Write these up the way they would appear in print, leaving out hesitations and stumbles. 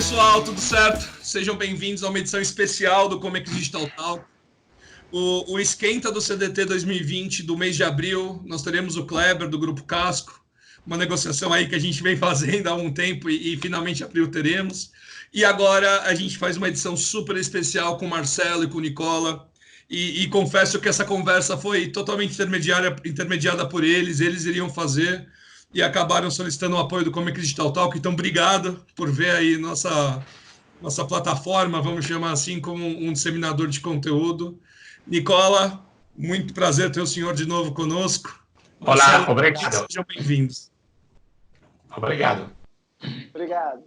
pessoal, tudo certo? Sejam bem-vindos a uma edição especial do Comex Digital Talk. O esquenta do CDT 2020 do mês de abril, nós teremos o Kleber do Grupo Casco, uma negociação aí que a gente vem fazendo há um tempo e finalmente em abril teremos. E agora a gente faz uma edição super especial com o Marcelo e com o Nicola. E confesso que essa conversa foi totalmente intermediada por eles iriam fazer e acabaram solicitando o apoio do Comex Digital Talk. Então, obrigado por ver aí nossa plataforma, vamos chamar assim, como um disseminador de conteúdo. Nicola, muito prazer ter o senhor de novo conosco. Olá, obrigado. Sejam bem-vindos. Obrigado. Obrigado.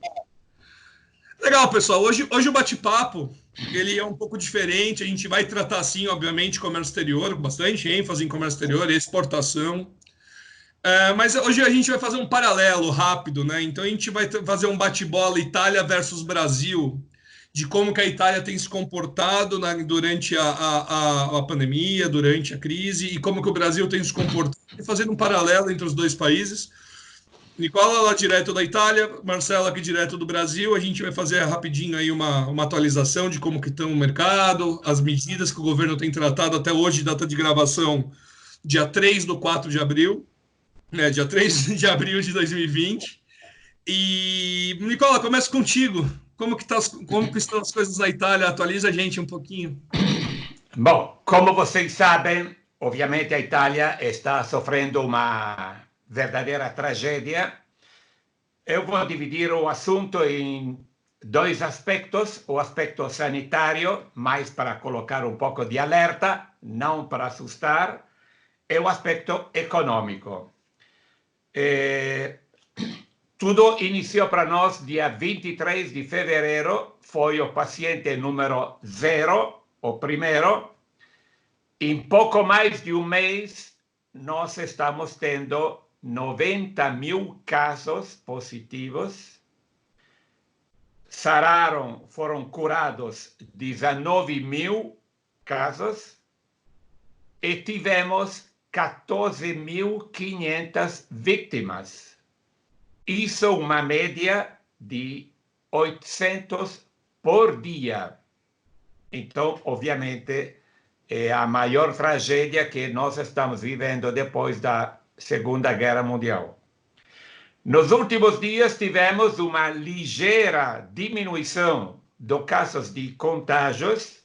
Legal, pessoal. Hoje o bate-papo ele é um pouco diferente. A gente vai tratar, sim, obviamente, comércio exterior, com bastante ênfase em comércio exterior e exportação. Mas hoje a gente vai fazer um paralelo rápido, né? Então a gente vai fazer um bate-bola Itália versus Brasil, de como que a Itália tem se comportado durante a pandemia, durante a crise, e como que o Brasil tem se comportado, e fazendo um paralelo entre os dois países. Nicola lá direto da Itália, Marcelo aqui direto do Brasil. A gente vai fazer rapidinho aí uma atualização de como que está o mercado, as medidas que o governo tem tratado até hoje, data de gravação, dia 3/4 de abril, dia 3 de abril de 2020. E, Nicola, começo contigo. Como que estão as coisas na Itália? Atualiza a gente um pouquinho. Bom, como vocês sabem, obviamente a Itália está sofrendo uma verdadeira tragédia. Eu vou dividir o assunto em dois aspectos: o aspecto sanitário, mais para colocar um pouco de alerta, não para assustar, e o aspecto econômico. Tudo iniciou para nós dia 23 de fevereiro, foi o paciente número 0, o primeiro. Em pouco mais de um mês, nós estamos tendo 90.000 casos positivos. Foram curados 19.000 casos e tivemos 14.500 vítimas. Isso é uma média de 800 por dia. Então, obviamente, é a maior tragédia que nós estamos vivendo depois da Segunda Guerra Mundial. Nos últimos dias, tivemos uma ligeira diminuição dos casos de contágios.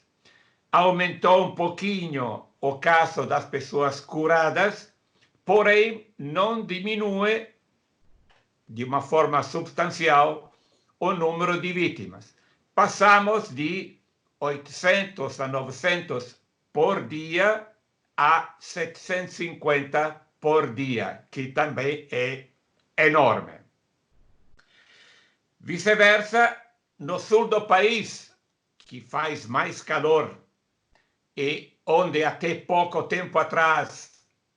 Aumentou um pouquinho o caso das pessoas curadas, porém, não diminui de uma forma substancial o número de vítimas. Passamos de 800 a 900 por dia a 750 por dia, que também é enorme. Vice-versa, no sul do país, que faz mais calor e onde até pouco tempo atrás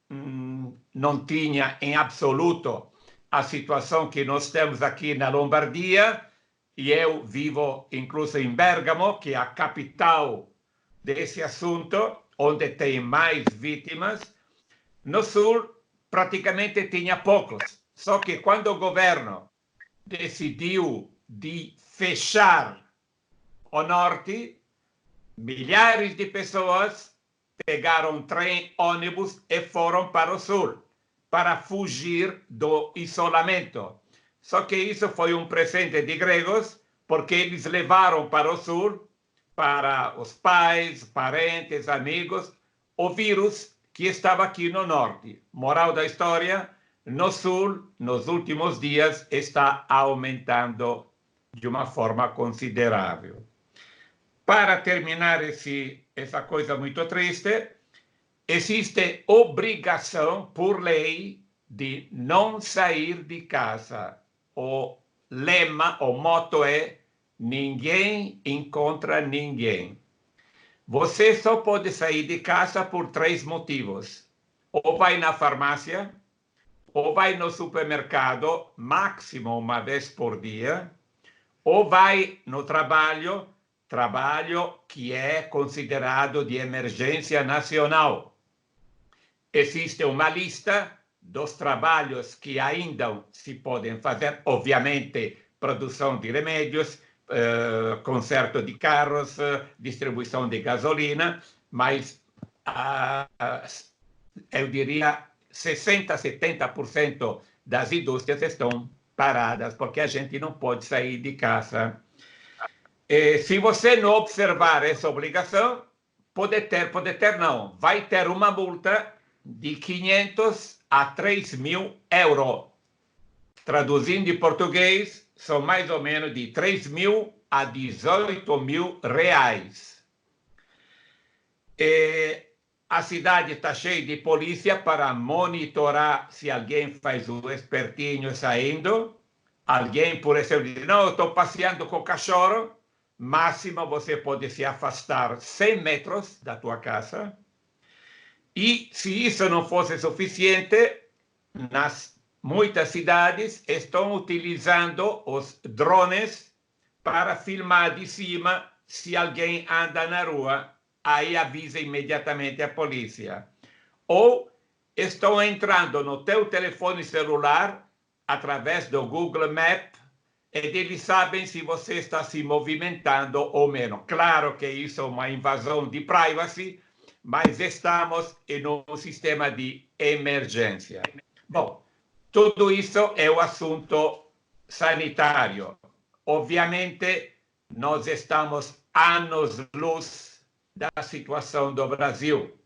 não tinha em absoluto a situação que nós temos aqui na Lombardia, e eu vivo incluso em Bergamo, que é a capital desse assunto, onde tem mais vítimas. No sul, praticamente tinha poucos. Só que quando o governo decidiu de fechar o norte, milhares de pessoas pegaram trem, ônibus e foram para o sul, para fugir do isolamento. Só que isso foi um presente de gregos, porque eles levaram para o sul, para os pais, parentes, amigos, o vírus que estava aqui no norte. Moral da história: no sul, nos últimos dias, está aumentando de uma forma considerável. Para terminar essa coisa muito triste, existe obrigação por lei de não sair de casa. O lema, o motto é: ninguém encontra ninguém. Você só pode sair de casa por 3 motivos. Ou vai na farmácia, ou vai no supermercado, máximo uma vez por dia, ou vai no trabalho que é considerado de emergência nacional. Existe uma lista dos trabalhos que ainda se podem fazer, obviamente, produção de remédios, conserto de carros, distribuição de gasolina, mas eu diria 60%, 70% das indústrias estão paradas, porque a gente não pode sair de casa. E, se você não observar essa obrigação, vai ter uma multa de 500 a 3.000 euros. Traduzindo em português, são mais ou menos de 3.000 a 18.000 reais. E a cidade está cheia de polícia para monitorar se alguém faz o espertinho saindo. Alguém, por exemplo, diz, não, eu estou passeando com o cachorro. Máximo, você pode se afastar 100 metros da tua casa. E se isso não fosse suficiente, nas muitas cidades estão utilizando os drones para filmar de cima se alguém anda na rua. Aí avisa imediatamente a polícia. Ou estão entrando no teu telefone celular através do Google Maps e eles sabem se você está se movimentando ou menos. Claro que isso é uma invasão de privacy, mas estamos em um sistema de emergência. Bom, tudo isso é o assunto sanitário. Obviamente, nós estamos anos-luz da situação do Brasil.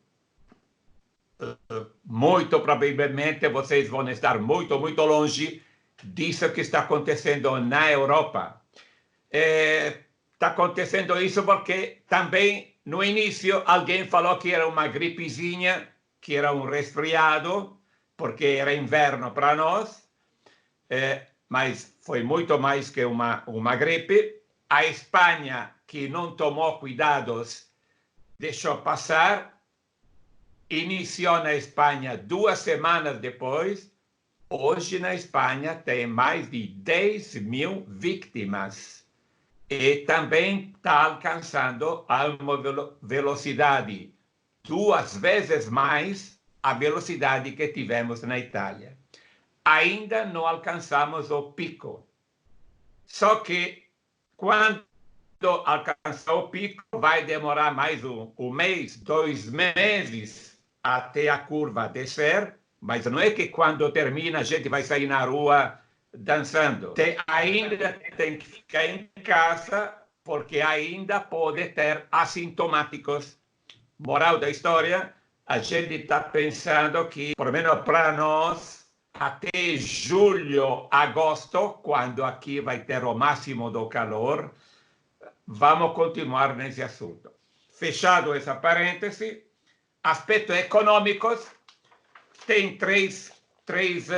Muito provavelmente vocês vão estar muito, muito longe disso que está acontecendo na Europa. Está acontecendo isso porque também, no início, alguém falou que era uma gripezinha, que era um resfriado, porque era inverno para nós, mas foi muito mais que uma gripe. A Espanha, que não tomou cuidados, deixou passar, iniciou na Espanha 2 semanas depois. Hoje, na Espanha, tem mais de 10.000 vítimas e também está alcançando a uma velocidade 2 vezes mais a velocidade que tivemos na Itália. Ainda não alcançamos o pico. Só que, quando alcançar o pico, vai demorar mais um mês, 2 meses, até a curva descer. Mas não é que quando termina a gente vai sair na rua dançando. Ainda tem que ficar em casa, porque ainda pode ter assintomáticos. Moral da história, a gente está pensando que, por lo menos para nós, até julho, agosto, quando aqui vai ter o máximo do calor, vamos continuar nesse assunto. Fechado essa parêntese, aspectos econômicos, tem três,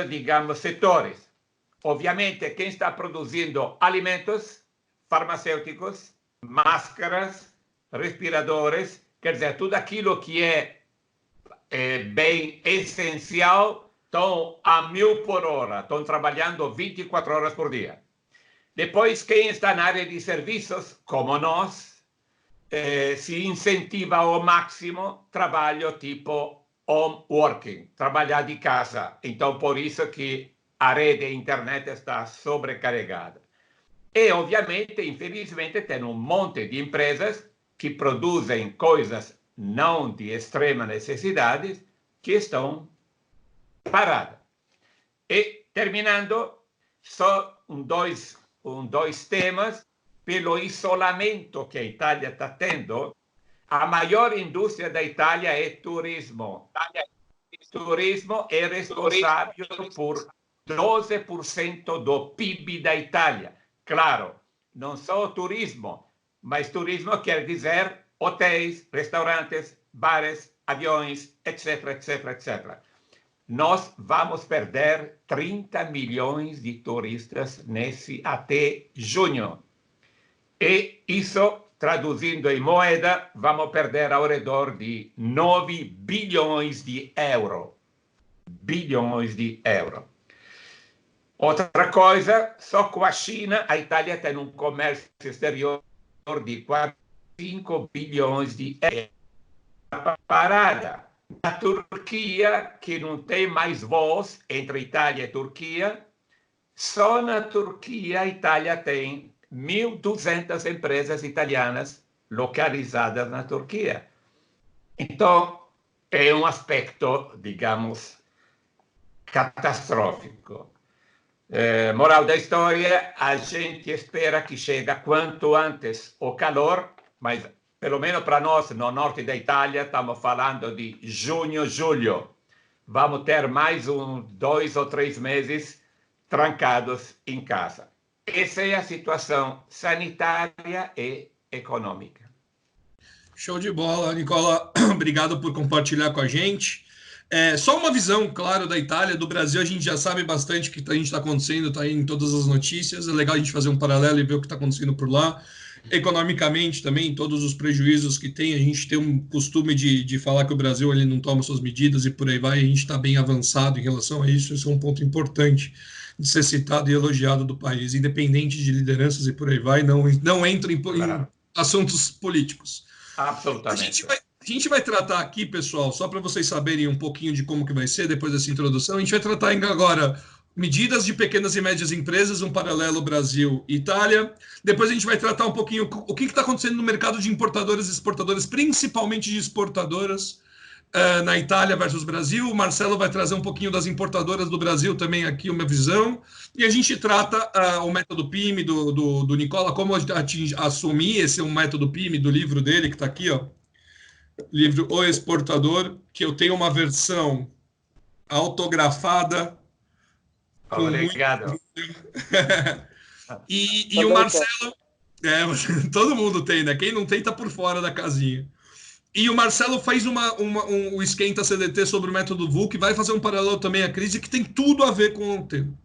digamos, setores. Obviamente, quem está produzindo alimentos, farmacêuticos, máscaras, respiradores, quer dizer, tudo aquilo que é bem essencial, estão a 1.000 por hora, estão trabalhando 24 horas por dia. Depois, quem está na área de serviços, como nós, se incentiva ao máximo trabalho tipo home working, trabalhar de casa. Então, por isso que a rede internet está sobrecarregada. E, obviamente, infelizmente, tem um monte de empresas que produzem coisas não de extrema necessidade que estão paradas. E, terminando, só dois temas. Pelo isolamento que a Itália está tendo, a maior indústria da Itália é turismo. Turismo é responsável por 12% do PIB da Itália. Claro, não só turismo, mas turismo quer dizer hotéis, restaurantes, bares, aviões, etc, etc, etc. Nós vamos perder 30 milhões de turistas até junho. E isso, traduzindo em moeda, vamos perder ao redor de 9 bilhões de euros. Bilhões de euros. Outra coisa, só com a China, a Itália tem um comércio exterior de quase 5 bilhões de euros. Parada. A Turquia, que não tem mais voz entre Itália e Turquia, só na Turquia a Itália tem 1.200 empresas italianas localizadas na Turquia. Então, é um aspecto, digamos, catastrófico. Moral da história, a gente espera que chegue quanto antes o calor, mas pelo menos para nós, no norte da Itália, estamos falando de junho, julho. Vamos ter mais 2 ou 3 meses trancados em casa. Essa é a situação sanitária e econômica. Show de bola, Nicola. Obrigado por compartilhar com a gente. Só uma visão, claro, da Itália. Do Brasil, a gente já sabe bastante o que a gente está acontecendo, está aí em todas as notícias. É legal a gente fazer um paralelo e ver o que está acontecendo por lá. Economicamente também, todos os prejuízos que tem. A gente tem um costume de falar que o Brasil ele não toma suas medidas e por aí vai. A gente está bem avançado em relação a isso. Esse é um ponto importante de ser citado e elogiado do país, independente de lideranças e por aí vai. Não entra em assuntos políticos. Absolutamente. A gente vai tratar aqui, pessoal, só para vocês saberem um pouquinho de como que vai ser depois dessa introdução, a gente vai tratar agora medidas de pequenas e médias empresas, um paralelo Brasil e Itália. Depois a gente vai tratar um pouquinho o que está acontecendo no mercado de importadoras e exportadoras, principalmente de exportadoras, na Itália versus Brasil. O Marcelo vai trazer um pouquinho das importadoras do Brasil também aqui, uma visão. E a gente trata o método PIME do Nicola, como assumir esse é um método PIME do livro dele, que está aqui, ó. Livro O Exportador, que eu tenho uma versão autografada. Obrigado. E o Marcelo... todo mundo tem, né? Quem não tem tá por fora da casinha. E o Marcelo fez um esquenta CDT sobre o método VUL, que vai fazer um paralelo também à crise, que tem tudo a ver com o tema.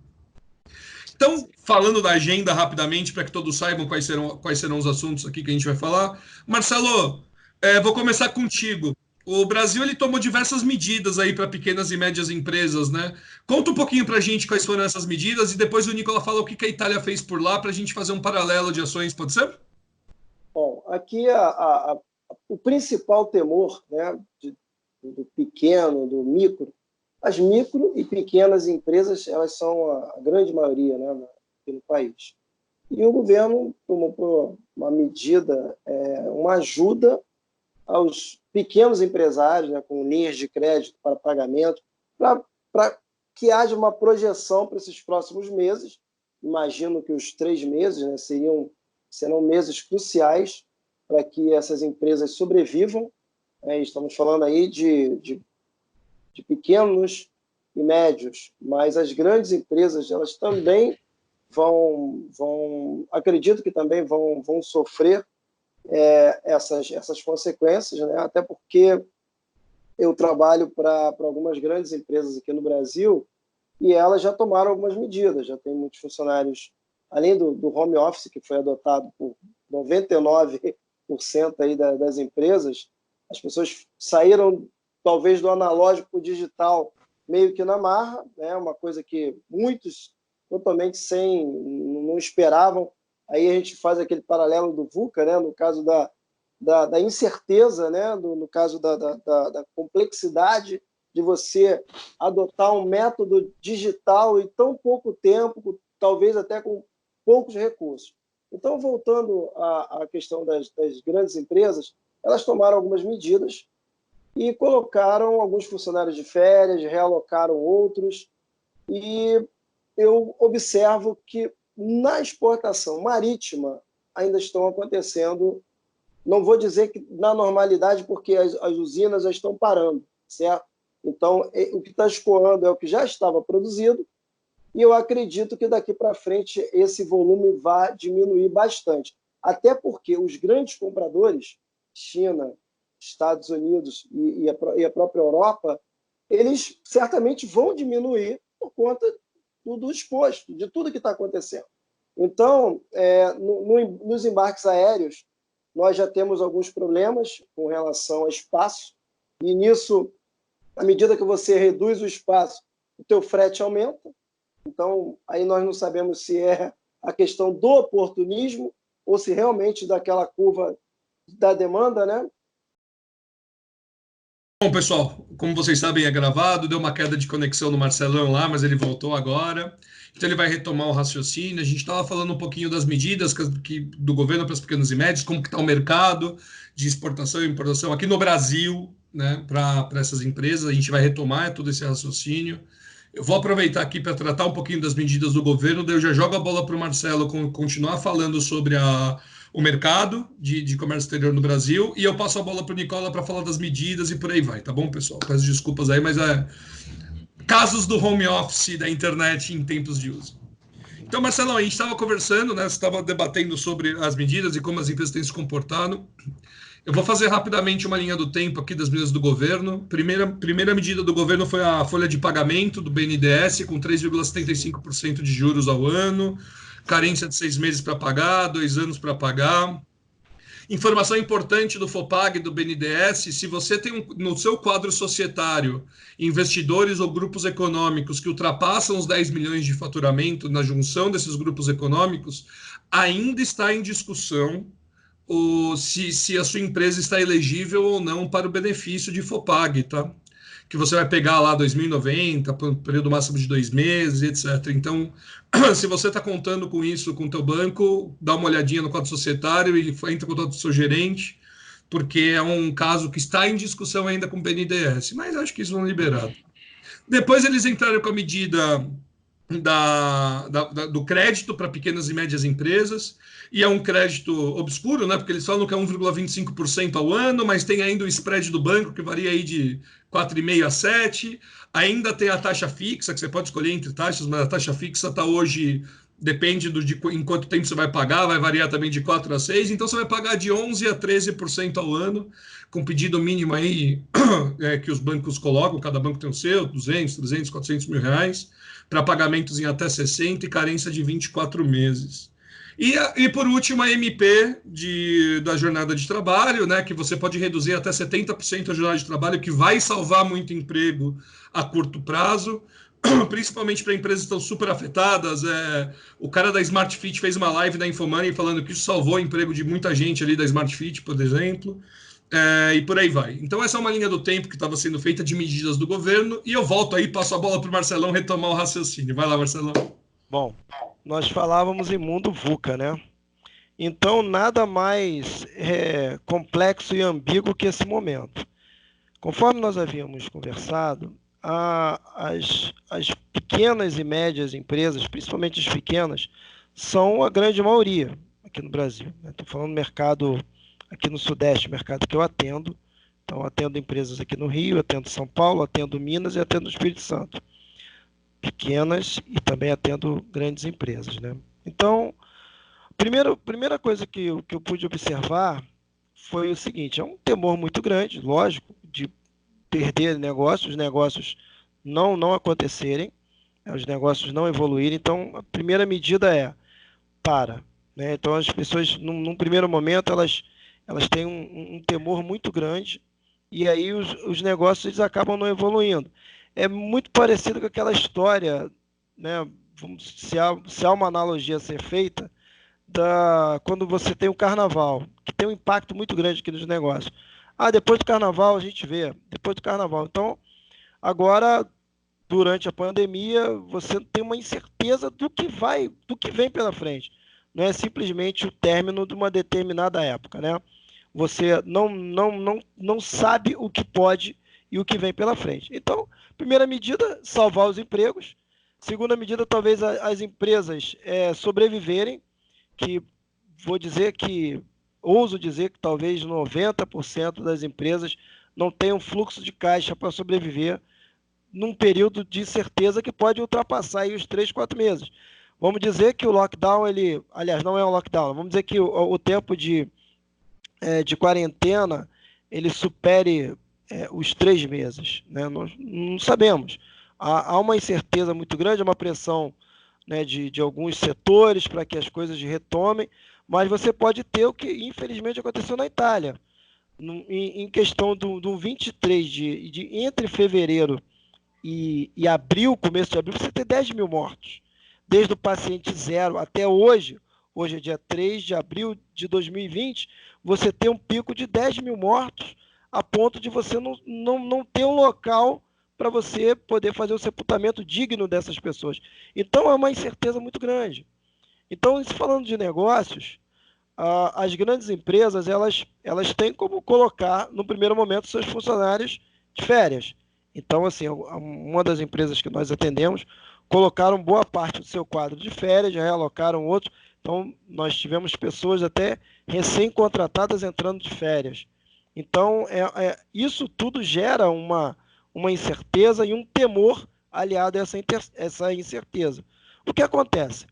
Então, falando da agenda rapidamente, para que todos saibam quais serão os assuntos aqui que a gente vai falar. Marcelo, vou começar contigo. O Brasil ele tomou diversas medidas aí para pequenas e médias empresas, né? Conta um pouquinho para a gente quais foram essas medidas e depois o Nicola fala o que a Itália fez por lá para a gente fazer um paralelo de ações, pode ser? Bom, aqui o principal temor, né, do pequeno, do micro, as micro e pequenas empresas, elas são a grande maioria, né, no país. E o governo tomou uma medida, uma ajuda aos pequenos empresários, né, com linhas de crédito para pagamento, para que haja uma projeção para esses próximos meses. Imagino que os 3 meses, né, serão meses cruciais para que essas empresas sobrevivam. Estamos falando aí de pequenos e médios, mas as grandes empresas elas também acredito que também vão sofrer essas consequências, né? Até porque eu trabalho para algumas grandes empresas aqui no Brasil e elas já tomaram algumas medidas, já tem muitos funcionários, além do home office, que foi adotado por 99% aí das empresas, as pessoas saíram talvez do analógico para o digital meio que na marra, né? Uma coisa que muitos totalmente não esperavam. Aí a gente faz aquele paralelo do VUCA, né? No caso da incerteza, né? No caso da complexidade de você adotar um método digital em tão pouco tempo, talvez até com poucos recursos. Então, voltando à questão das grandes empresas, elas tomaram algumas medidas e colocaram alguns funcionários de férias, realocaram outros, e eu observo que na exportação marítima ainda estão acontecendo, não vou dizer que na normalidade, porque as usinas já estão parando, certo? Então, o que está escoando é o que já estava produzido, e eu acredito que daqui para frente esse volume vai diminuir bastante. Até porque os grandes compradores, China, Estados Unidos e a própria Europa, eles certamente vão diminuir por conta do exposto, de tudo que está acontecendo. Então, nos embarques aéreos, nós já temos alguns problemas com relação ao espaço, e nisso, à medida que você reduz o espaço, o teu frete aumenta. Então, aí nós não sabemos se é a questão do oportunismo ou se realmente daquela curva da demanda, né? Bom, pessoal, como vocês sabem, é gravado, deu uma queda de conexão no Marcelão lá, mas ele voltou agora. Então ele vai retomar o raciocínio. A gente estava falando um pouquinho das medidas do governo para as pequenas e médias, como que está o mercado de exportação e importação aqui no Brasil, né, para essas empresas. A gente vai retomar todo esse raciocínio. Eu vou aproveitar aqui para tratar um pouquinho das medidas do governo, daí eu já jogo a bola para o Marcelo continuar falando sobre o mercado de comércio exterior no Brasil, e eu passo a bola para o Nicola para falar das medidas e por aí vai, tá bom, pessoal? Peço desculpas aí, mas casos do home office da internet em tempos de uso. Então, Marcelo, a gente estava conversando, né? Você estava debatendo sobre as medidas e como as empresas têm se comportado. Eu vou fazer rapidamente uma linha do tempo aqui das medidas do governo. Primeira medida do governo foi a folha de pagamento do BNDES, com 3,75% de juros ao ano, carência de 6 meses para pagar, 2 anos para pagar. Informação importante do FOPAG, do BNDES: se você tem no seu quadro societário investidores ou grupos econômicos que ultrapassam os 10 milhões de faturamento na junção desses grupos econômicos, ainda está em discussão se a sua empresa está elegível ou não para o benefício de FOPAG, tá? Que você vai pegar lá 2.090, por um período máximo de 2 meses, etc. Então, se você está contando com isso com o teu banco, dá uma olhadinha no quadro societário e entra em contato com o seu gerente, porque é um caso que está em discussão ainda com o BNDES, mas acho que isso vão liberar. Depois eles entraram com a medida do crédito para pequenas e médias empresas, e é um crédito obscuro, né? Porque eles falam que é 1,25% ao ano, mas tem ainda o spread do banco, que varia aí de 4,5% a 7%. Ainda tem a taxa fixa, que você pode escolher entre taxas, mas a taxa fixa está hoje, depende em quanto tempo você vai pagar, vai variar também de 4% a 6%, então você vai pagar de 11% a 13% ao ano, com pedido mínimo aí que os bancos colocam, cada banco tem o seu, 200, 300, 400 mil reais, para pagamentos em até 60 e carência de 24 meses. E por último, a MP da jornada de trabalho, né, que você pode reduzir até 70% a jornada de trabalho, que vai salvar muito emprego a curto prazo, principalmente para empresas que estão super afetadas. O cara da Smart Fit fez uma live da Infomoney falando que isso salvou o emprego de muita gente ali da Smart Fit, por exemplo. E por aí vai. Então essa é uma linha do tempo que estava sendo feita de medidas do governo, e eu volto aí, passo a bola para o Marcelão retomar o raciocínio. Vai lá, Marcelão. Bom, nós falávamos em mundo VUCA, né? Então nada mais complexo e ambíguo que esse momento. Conforme nós havíamos conversado, as pequenas e médias empresas, principalmente as pequenas, são a grande maioria aqui no Brasil. Estou falando do mercado aqui no Sudeste, mercado que eu atendo. Então, atendo empresas aqui no Rio, atendo São Paulo, atendo Minas e atendo Espírito Santo. Pequenas e também atendo grandes empresas, né? Então, primeira coisa que eu pude observar foi o seguinte: é um temor muito grande, lógico, de perder negócios, os negócios não acontecerem, os negócios não evoluírem. Então, a primeira medida é né? Então, as pessoas, num primeiro momento, elas têm um temor muito grande, e aí os negócios eles acabam não evoluindo. É muito parecido com aquela história, né? Se há uma analogia a ser feita, quando você tem o carnaval, que tem um impacto muito grande aqui nos negócios. Depois do carnaval a gente vê, depois do carnaval. Então, agora, durante a pandemia, você tem uma incerteza do que vem pela frente. Não é simplesmente o término de uma determinada época, né? Você não sabe o que pode e o que vem pela frente. Então, primeira medida, salvar os empregos. Segunda medida, talvez as empresas sobreviverem, que ouso dizer que talvez 90% das empresas não tenham fluxo de caixa para sobreviver num período de incerteza que pode ultrapassar aí os 3, 4 meses. Vamos dizer que o lockdown, aliás, não é um lockdown, vamos dizer que o tempo de quarentena, ele supere os 3 meses, né? Nós não sabemos. Há uma incerteza muito grande, uma pressão, né, de alguns setores para que as coisas retomem, mas você pode ter o que infelizmente aconteceu na Itália, em questão do 23 entre fevereiro e abril, começo de abril, você tem 10 mil mortos, desde o paciente zero até hoje é dia 3 de abril de 2020, você tem um pico de 10 mil mortos a ponto de você não ter um local para você poder fazer o sepultamento digno dessas pessoas. Então, é uma incerteza muito grande. Então, falando de negócios, as grandes empresas, elas têm como colocar, no primeiro momento, seus funcionários de férias. Então, assim, uma das empresas que nós atendemos, colocaram boa parte do seu quadro de férias, realocaram outros. Então, nós tivemos pessoas até recém-contratadas entrando de férias. Então, isso tudo gera uma incerteza e um temor aliado a essa incerteza. O que acontece?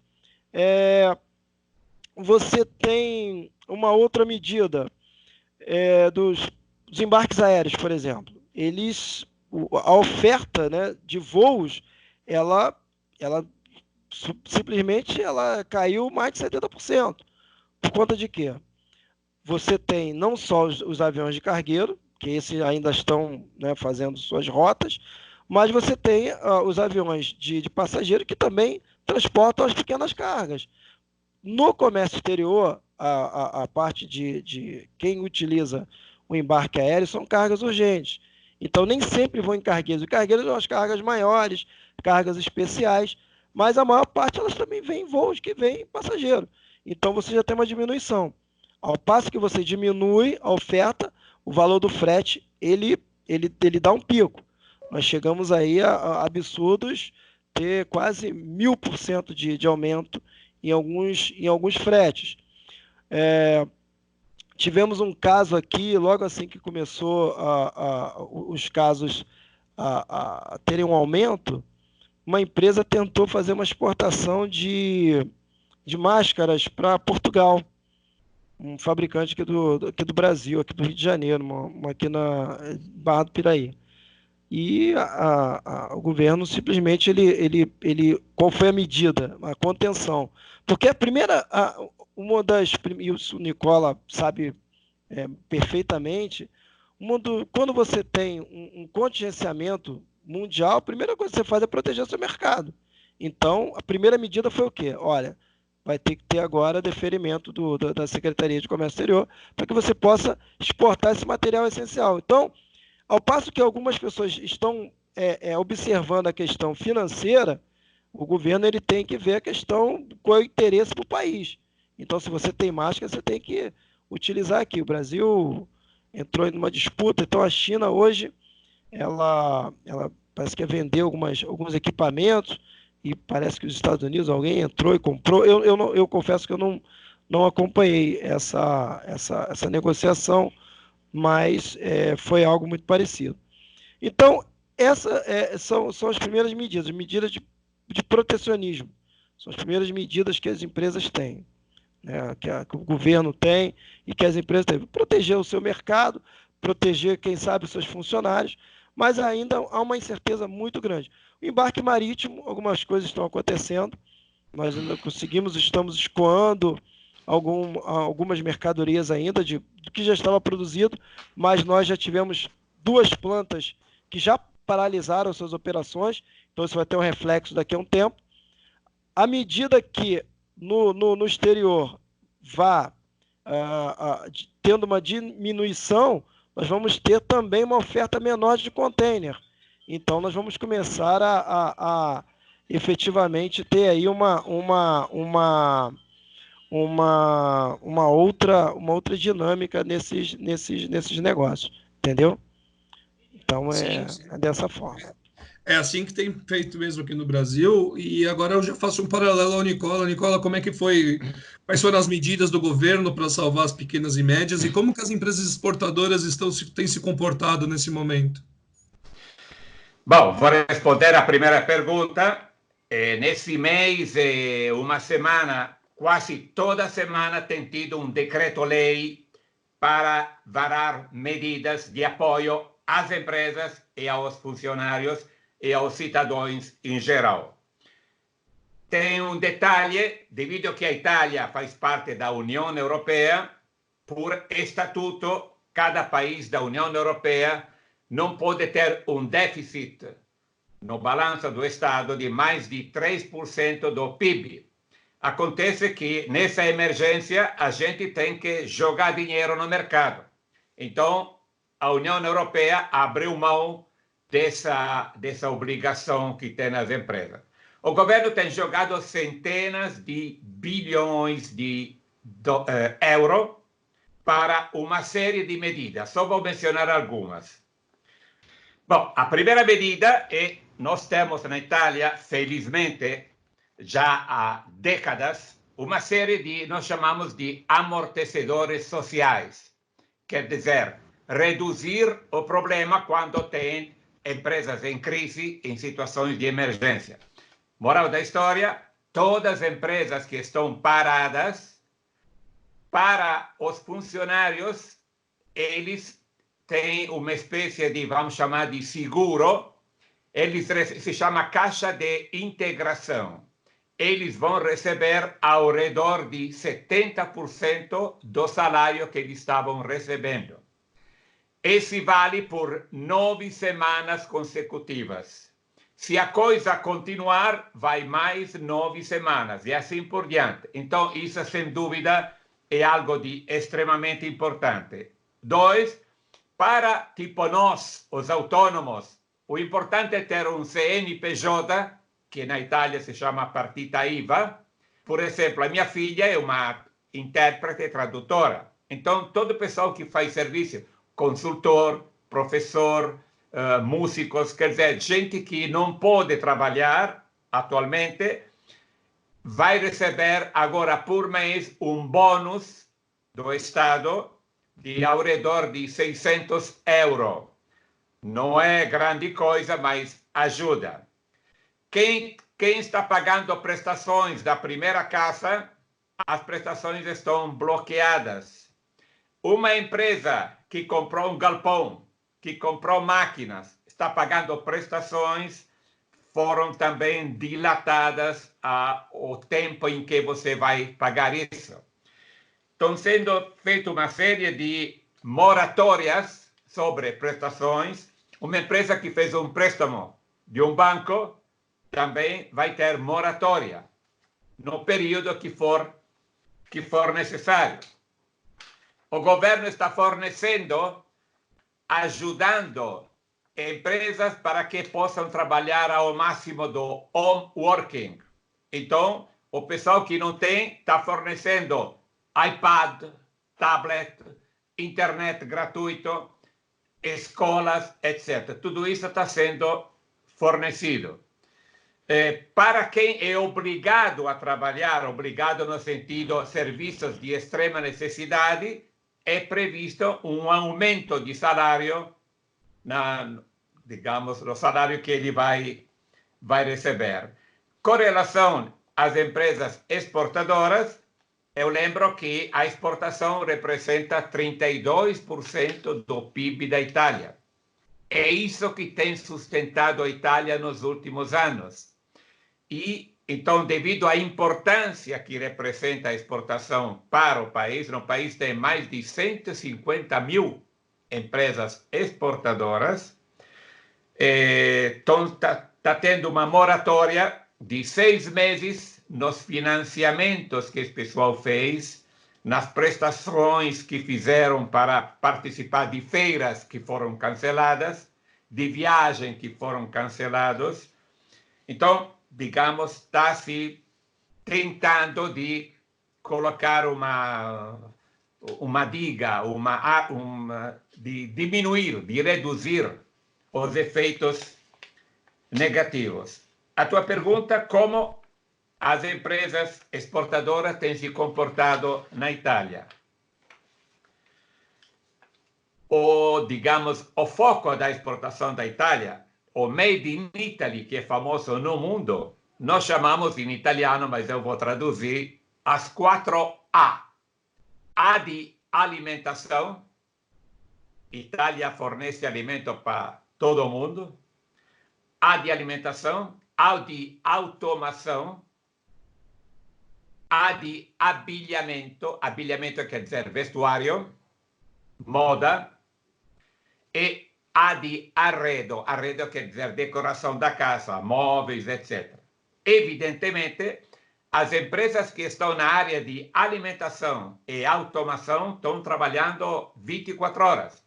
Você tem uma outra medida dos embarques aéreos, por exemplo. A oferta, né, de voos, ela simplesmente caiu mais de 70%. Por conta de quê? Você tem não só os aviões de cargueiro, que esses ainda estão, né, fazendo suas rotas, mas você tem os aviões de passageiro que também transportam as pequenas cargas. No comércio exterior, a parte de quem utiliza o embarque aéreo são cargas urgentes. Então, nem sempre vão em cargueiros. Os cargueiros são as cargas maiores, cargas especiais, mas a maior parte elas também vêm em voos que vêm passageiro. Então, você já tem uma diminuição. Ao passo que você diminui a oferta, o valor do frete, ele dá um pico. Nós chegamos aí a absurdos, ter quase 1000% de aumento em alguns fretes. Tivemos um caso aqui, logo assim que começou os casos a terem um aumento, uma empresa tentou fazer uma exportação de máscaras para Portugal, um fabricante aqui do Brasil, aqui do Rio de Janeiro, aqui na Barra do Piraí. E o governo simplesmente, qual foi a medida? A contenção. Porque a primeira, e o Nicola sabe perfeitamente, quando você tem um contingenciamento mundial, a primeira coisa que você faz é proteger o seu mercado. Então, a primeira medida foi o quê? Olha, vai ter que ter agora deferimento da Secretaria de Comércio Exterior para que você possa exportar esse material essencial. Então, ao passo que algumas pessoas estão observando a questão financeira, o governo ele tem que ver a questão, qual é o interesse para o país. Então, se você tem máscara, você tem que utilizar aqui. O Brasil entrou em uma disputa, então a China hoje, ela parece que quer vender alguns equipamentos, e parece que os Estados Unidos, alguém entrou e comprou. Eu confesso que eu não acompanhei essa negociação, mas foi algo muito parecido. Então, essas são as primeiras medidas de protecionismo. São as primeiras medidas que as empresas têm, né, que o governo tem e que as empresas têm. Proteger o seu mercado, proteger, quem sabe, os seus funcionários, mas ainda há uma incerteza muito grande. O embarque marítimo, algumas coisas estão acontecendo, nós ainda estamos escoando algumas mercadorias ainda do que já estava produzido, mas nós já tivemos 2 plantas que já paralisaram suas operações, então isso vai ter um reflexo daqui a um tempo. À medida que no exterior vá tendo uma diminuição, nós vamos ter também uma oferta menor de container. Então, nós vamos começar a efetivamente ter aí uma outra dinâmica nesses negócios, entendeu? Então, Sim. É dessa forma. É assim que tem feito mesmo aqui no Brasil, e agora eu já faço um paralelo ao Nicola. Nicola, como é que foi? Quais foram as medidas do governo para salvar as pequenas e médias, e como que as empresas exportadoras têm se comportado nesse momento? Bom, vou responder a primeira pergunta. Nesse mês, uma semana, quase toda semana, tem tido um decreto-lei para varar medidas de apoio às empresas e aos funcionários e aos cidadãos em geral. Tem um detalhe, devido que a Itália faz parte da União Europeia, por estatuto, cada país da União Europeia não pode ter um déficit no balanço do Estado de mais de 3% do PIB. Acontece que, nessa emergência, a gente tem que jogar dinheiro no mercado. Então, a União Europeia abriu mão dessa obrigação que tem as empresas. O governo tem jogado centenas de bilhões de euros para uma série de medidas. Só vou mencionar algumas. Bom, a primeira medida é, nós temos na Itália, felizmente, já há décadas, uma série de, nós chamamos de amortecedores sociais. Quer dizer, reduzir o problema quando tem empresas em crise, em situações de emergência. Moral da história, todas as empresas que estão paradas, para os funcionários, eles têm uma espécie de, vamos chamar de seguro, se chama Caixa de Integração. Eles vão receber ao redor de 70% do salário que eles estavam recebendo. Esse vale por 9 semanas consecutivas. Se a coisa continuar, vai mais 9 semanas e assim por diante. Então, isso, sem dúvida, é algo de extremamente importante. 2, para, tipo nós, os autônomos, o importante é ter um CNPJ, que na Itália se chama partita IVA. Por exemplo, a minha filha é uma intérprete e tradutora. Então, todo o pessoal que faz serviço, consultor, professor, músicos, quer dizer, gente que não pode trabalhar atualmente, vai receber agora por mês um bônus do Estado de ao redor de 600 euros. Não é grande coisa, mas ajuda. Quem está pagando prestações da primeira casa, as prestações estão bloqueadas. Uma empresa que comprou um galpão, que comprou máquinas, está pagando prestações, foram também dilatadas ao tempo em que você vai pagar isso. Estão sendo feitas uma série de moratórias sobre prestações. Uma empresa que fez um préstamo de um banco também vai ter moratória no período que for necessário. O governo está fornecendo, ajudando empresas para que possam trabalhar ao máximo do home working. Então, o pessoal que não tem está fornecendo iPad, tablet, internet gratuito, escolas, etc. Tudo isso está sendo fornecido. Para quem é obrigado a trabalhar, obrigado no sentido serviços de extrema necessidade, é previsto um aumento de salário, digamos, no salário que ele vai receber. Com relação às empresas exportadoras, eu lembro que a exportação representa 32% do PIB da Itália. É isso que tem sustentado a Itália nos últimos anos. E, então, devido à importância que representa a exportação para o país tem mais de 150 mil empresas exportadoras, então está tendo uma moratória de 6 meses nos financiamentos que esse pessoal fez, nas prestações que fizeram para participar de feiras que foram canceladas, de viagem que foram cancelados. Então, digamos, está se tentando de colocar uma diga, de diminuir, de reduzir os efeitos negativos. A tua pergunta, como as empresas exportadoras têm se comportado na Itália? Digamos, o foco da exportação da Itália, o Made in Italy, que é famoso no mundo, nós chamamos em italiano, mas eu vou traduzir, as 4 A. A de alimentação. Itália fornece alimento para todo mundo. A de alimentação. A de automação. A de abbigliamento. Abbigliamento quer dizer vestuário, moda. E A de arredo. Arredo quer dizer decoração da casa, móveis, etc. Evidentemente, as empresas que estão na área de alimentação e automação estão trabalhando 24 horas.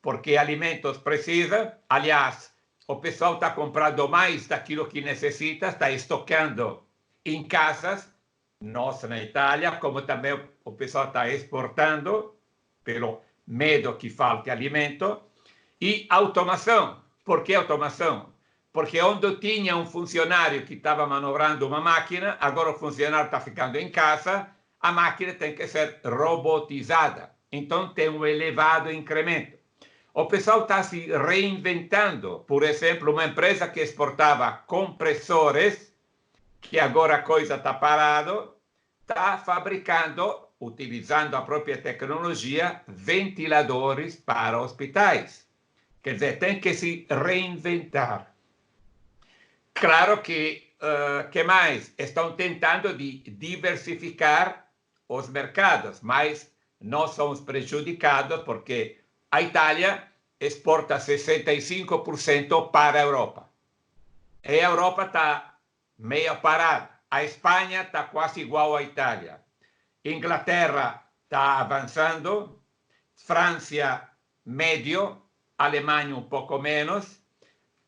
porque alimentos precisa. Aliás, o pessoal está comprando mais daquilo que necessita, está estocando em casas, nós na Itália, como também o pessoal está exportando, pelo medo que falte alimento. E automação. Por que automação? Porque onde tinha um funcionário que estava manobrando uma máquina, agora o funcionário está ficando em casa, a máquina tem que ser robotizada. Então tem um elevado incremento. O pessoal está se reinventando. Por exemplo, uma empresa que exportava compressores, que agora a coisa está parada, está fabricando, utilizando a própria tecnologia, ventiladores para hospitais. Quer dizer, tem que se reinventar. Claro que mais? Estão tentando diversificar os mercados, mas nós somos prejudicados porque a Itália exporta 65% para a Europa. E a Europa está meio parada. A Espanha está quase igual à Itália. Inglaterra está avançando. França, médio. Alemanha, um pouco menos.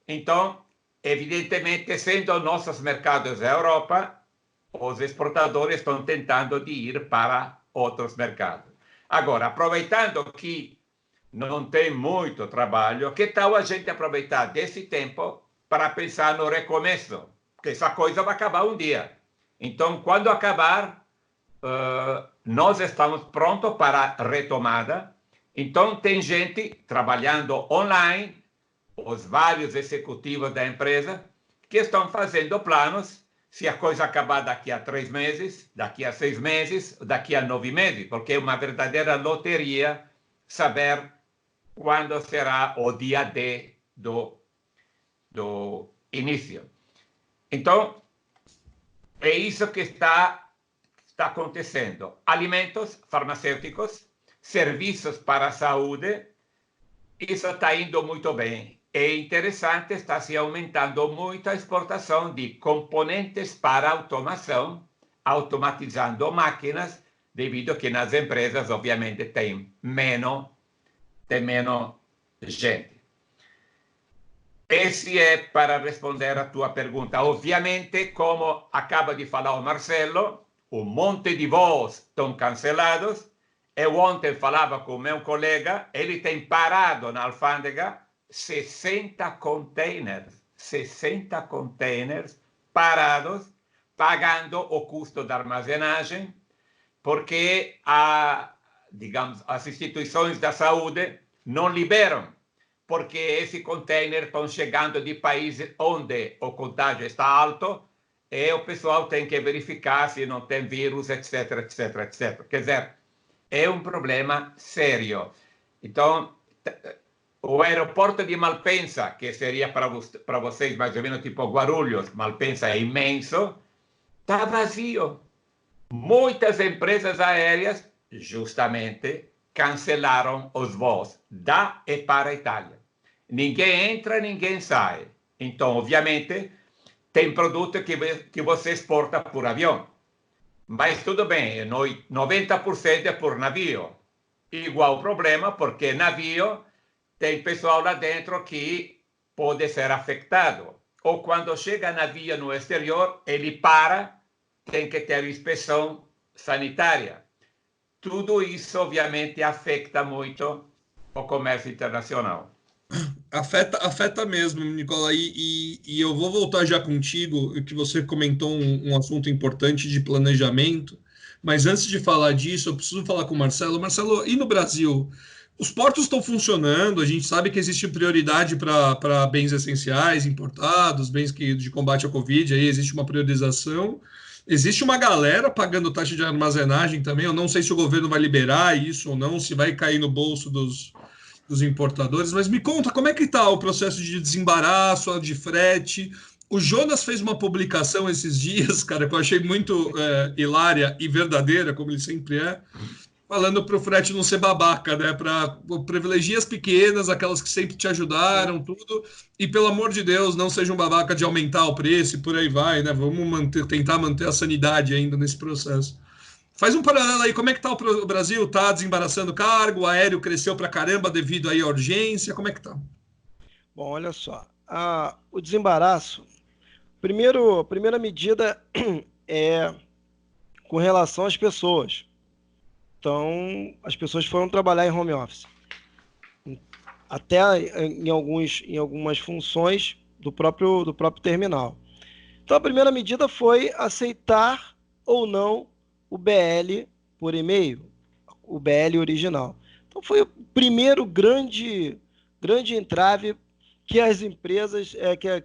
Então, evidentemente, sendo nossos mercados a Europa, os exportadores estão tentando de ir para outros mercados. Agora, aproveitando que não tem muito trabalho, que tal a gente aproveitar desse tempo para pensar no recomeço? Porque essa coisa vai acabar um dia. Então, quando acabar, nós estamos prontos para a retomada. Então, tem gente trabalhando online, os vários executivos da empresa, que estão fazendo planos se a coisa acabar daqui a 3 meses, daqui a 6 meses, daqui a 9 meses, porque é uma verdadeira loteria saber quando será o dia D do início. Então, é isso que está acontecendo. Alimentos farmacêuticos, serviços para a saúde, isso está indo muito bem. É interessante, está se aumentando muito a exportação de componentes para automação, automatizando máquinas, devido a que nas empresas, obviamente, tem menos gente. Esse é para responder a tua pergunta. Obviamente, como acaba de falar o Marcelo, um monte de voos estão cancelados. Eu ontem falava com o meu colega, ele tem parado na alfândega 60 containers parados, pagando o custo da armazenagem, porque as instituições da saúde não liberam, porque esse container estão chegando de países onde o contágio está alto e o pessoal tem que verificar se não tem vírus, etc, etc, etc. Quer dizer, é um problema sério. Então, o aeroporto de Malpensa, que seria para vocês mais ou menos tipo Guarulhos, Malpensa é imenso, está vazio. Muitas empresas aéreas, justamente, cancelaram os voos da e para a Itália. Ninguém entra, ninguém sai. Então, obviamente, tem produto que você exporta por avião. Mas tudo bem, 90% é por navio. Igual problema, porque navio tem pessoal lá dentro que pode ser afetado. Ou quando chega navio no exterior, ele tem que ter inspeção sanitária. Tudo isso, obviamente, afeta muito o comércio internacional. Afeta mesmo, Nicola, e eu vou voltar já contigo, que você comentou um assunto importante de planejamento, mas antes de falar disso, eu preciso falar com o Marcelo. Marcelo, e no Brasil? Os portos estão funcionando, a gente sabe que existe prioridade para bens essenciais importados, bens de combate à Covid, aí existe uma priorização. Existe uma galera pagando taxa de armazenagem também, eu não sei se o governo vai liberar isso ou não, se vai cair no bolso dos importadores, mas me conta, como é que está o processo de desembaraço, de frete? O Jonas fez uma publicação esses dias, cara, que eu achei muito hilária e verdadeira, como ele sempre é, falando para o frete não ser babaca, né? Para privilegiar as pequenas, aquelas que sempre te ajudaram, tudo, e pelo amor de Deus, não seja um babaca de aumentar o preço e por aí vai, né? Vamos tentar manter a sanidade ainda nesse processo. Faz um paralelo aí, como é que está o Brasil? Está desembaraçando cargo, o aéreo cresceu para caramba devido aí à urgência, como é que está? Bom, olha só, o desembaraço, primeira medida é com relação às pessoas. Então, as pessoas foram trabalhar em home office. Até em algumas funções do próprio terminal. Então, a primeira medida foi aceitar ou não o BL por e-mail, o BL original. Então, foi o primeiro grande entrave que as empresas,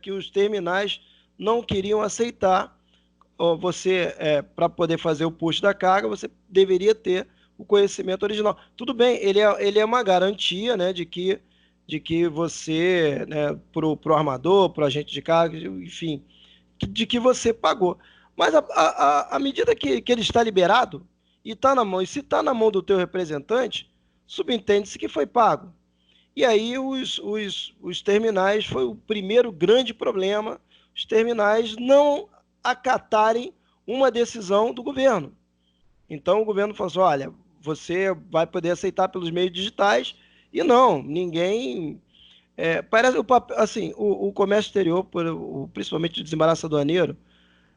que os terminais não queriam aceitar. Você, para poder fazer o push da carga, você deveria ter o conhecimento original. Tudo bem, ele é uma garantia, né, de que você, né, para o armador, para o agente de carga, enfim, de que você pagou. Mas à medida que ele está liberado e está na mão, e se está na mão do teu representante, subentende-se que foi pago. E aí os terminais foi o primeiro grande problema, os terminais não acatarem uma decisão do governo. Então o governo falou assim, olha, você vai poder aceitar pelos meios digitais, e não, ninguém... parece, assim, o comércio exterior, principalmente o desembaraço aduaneiro,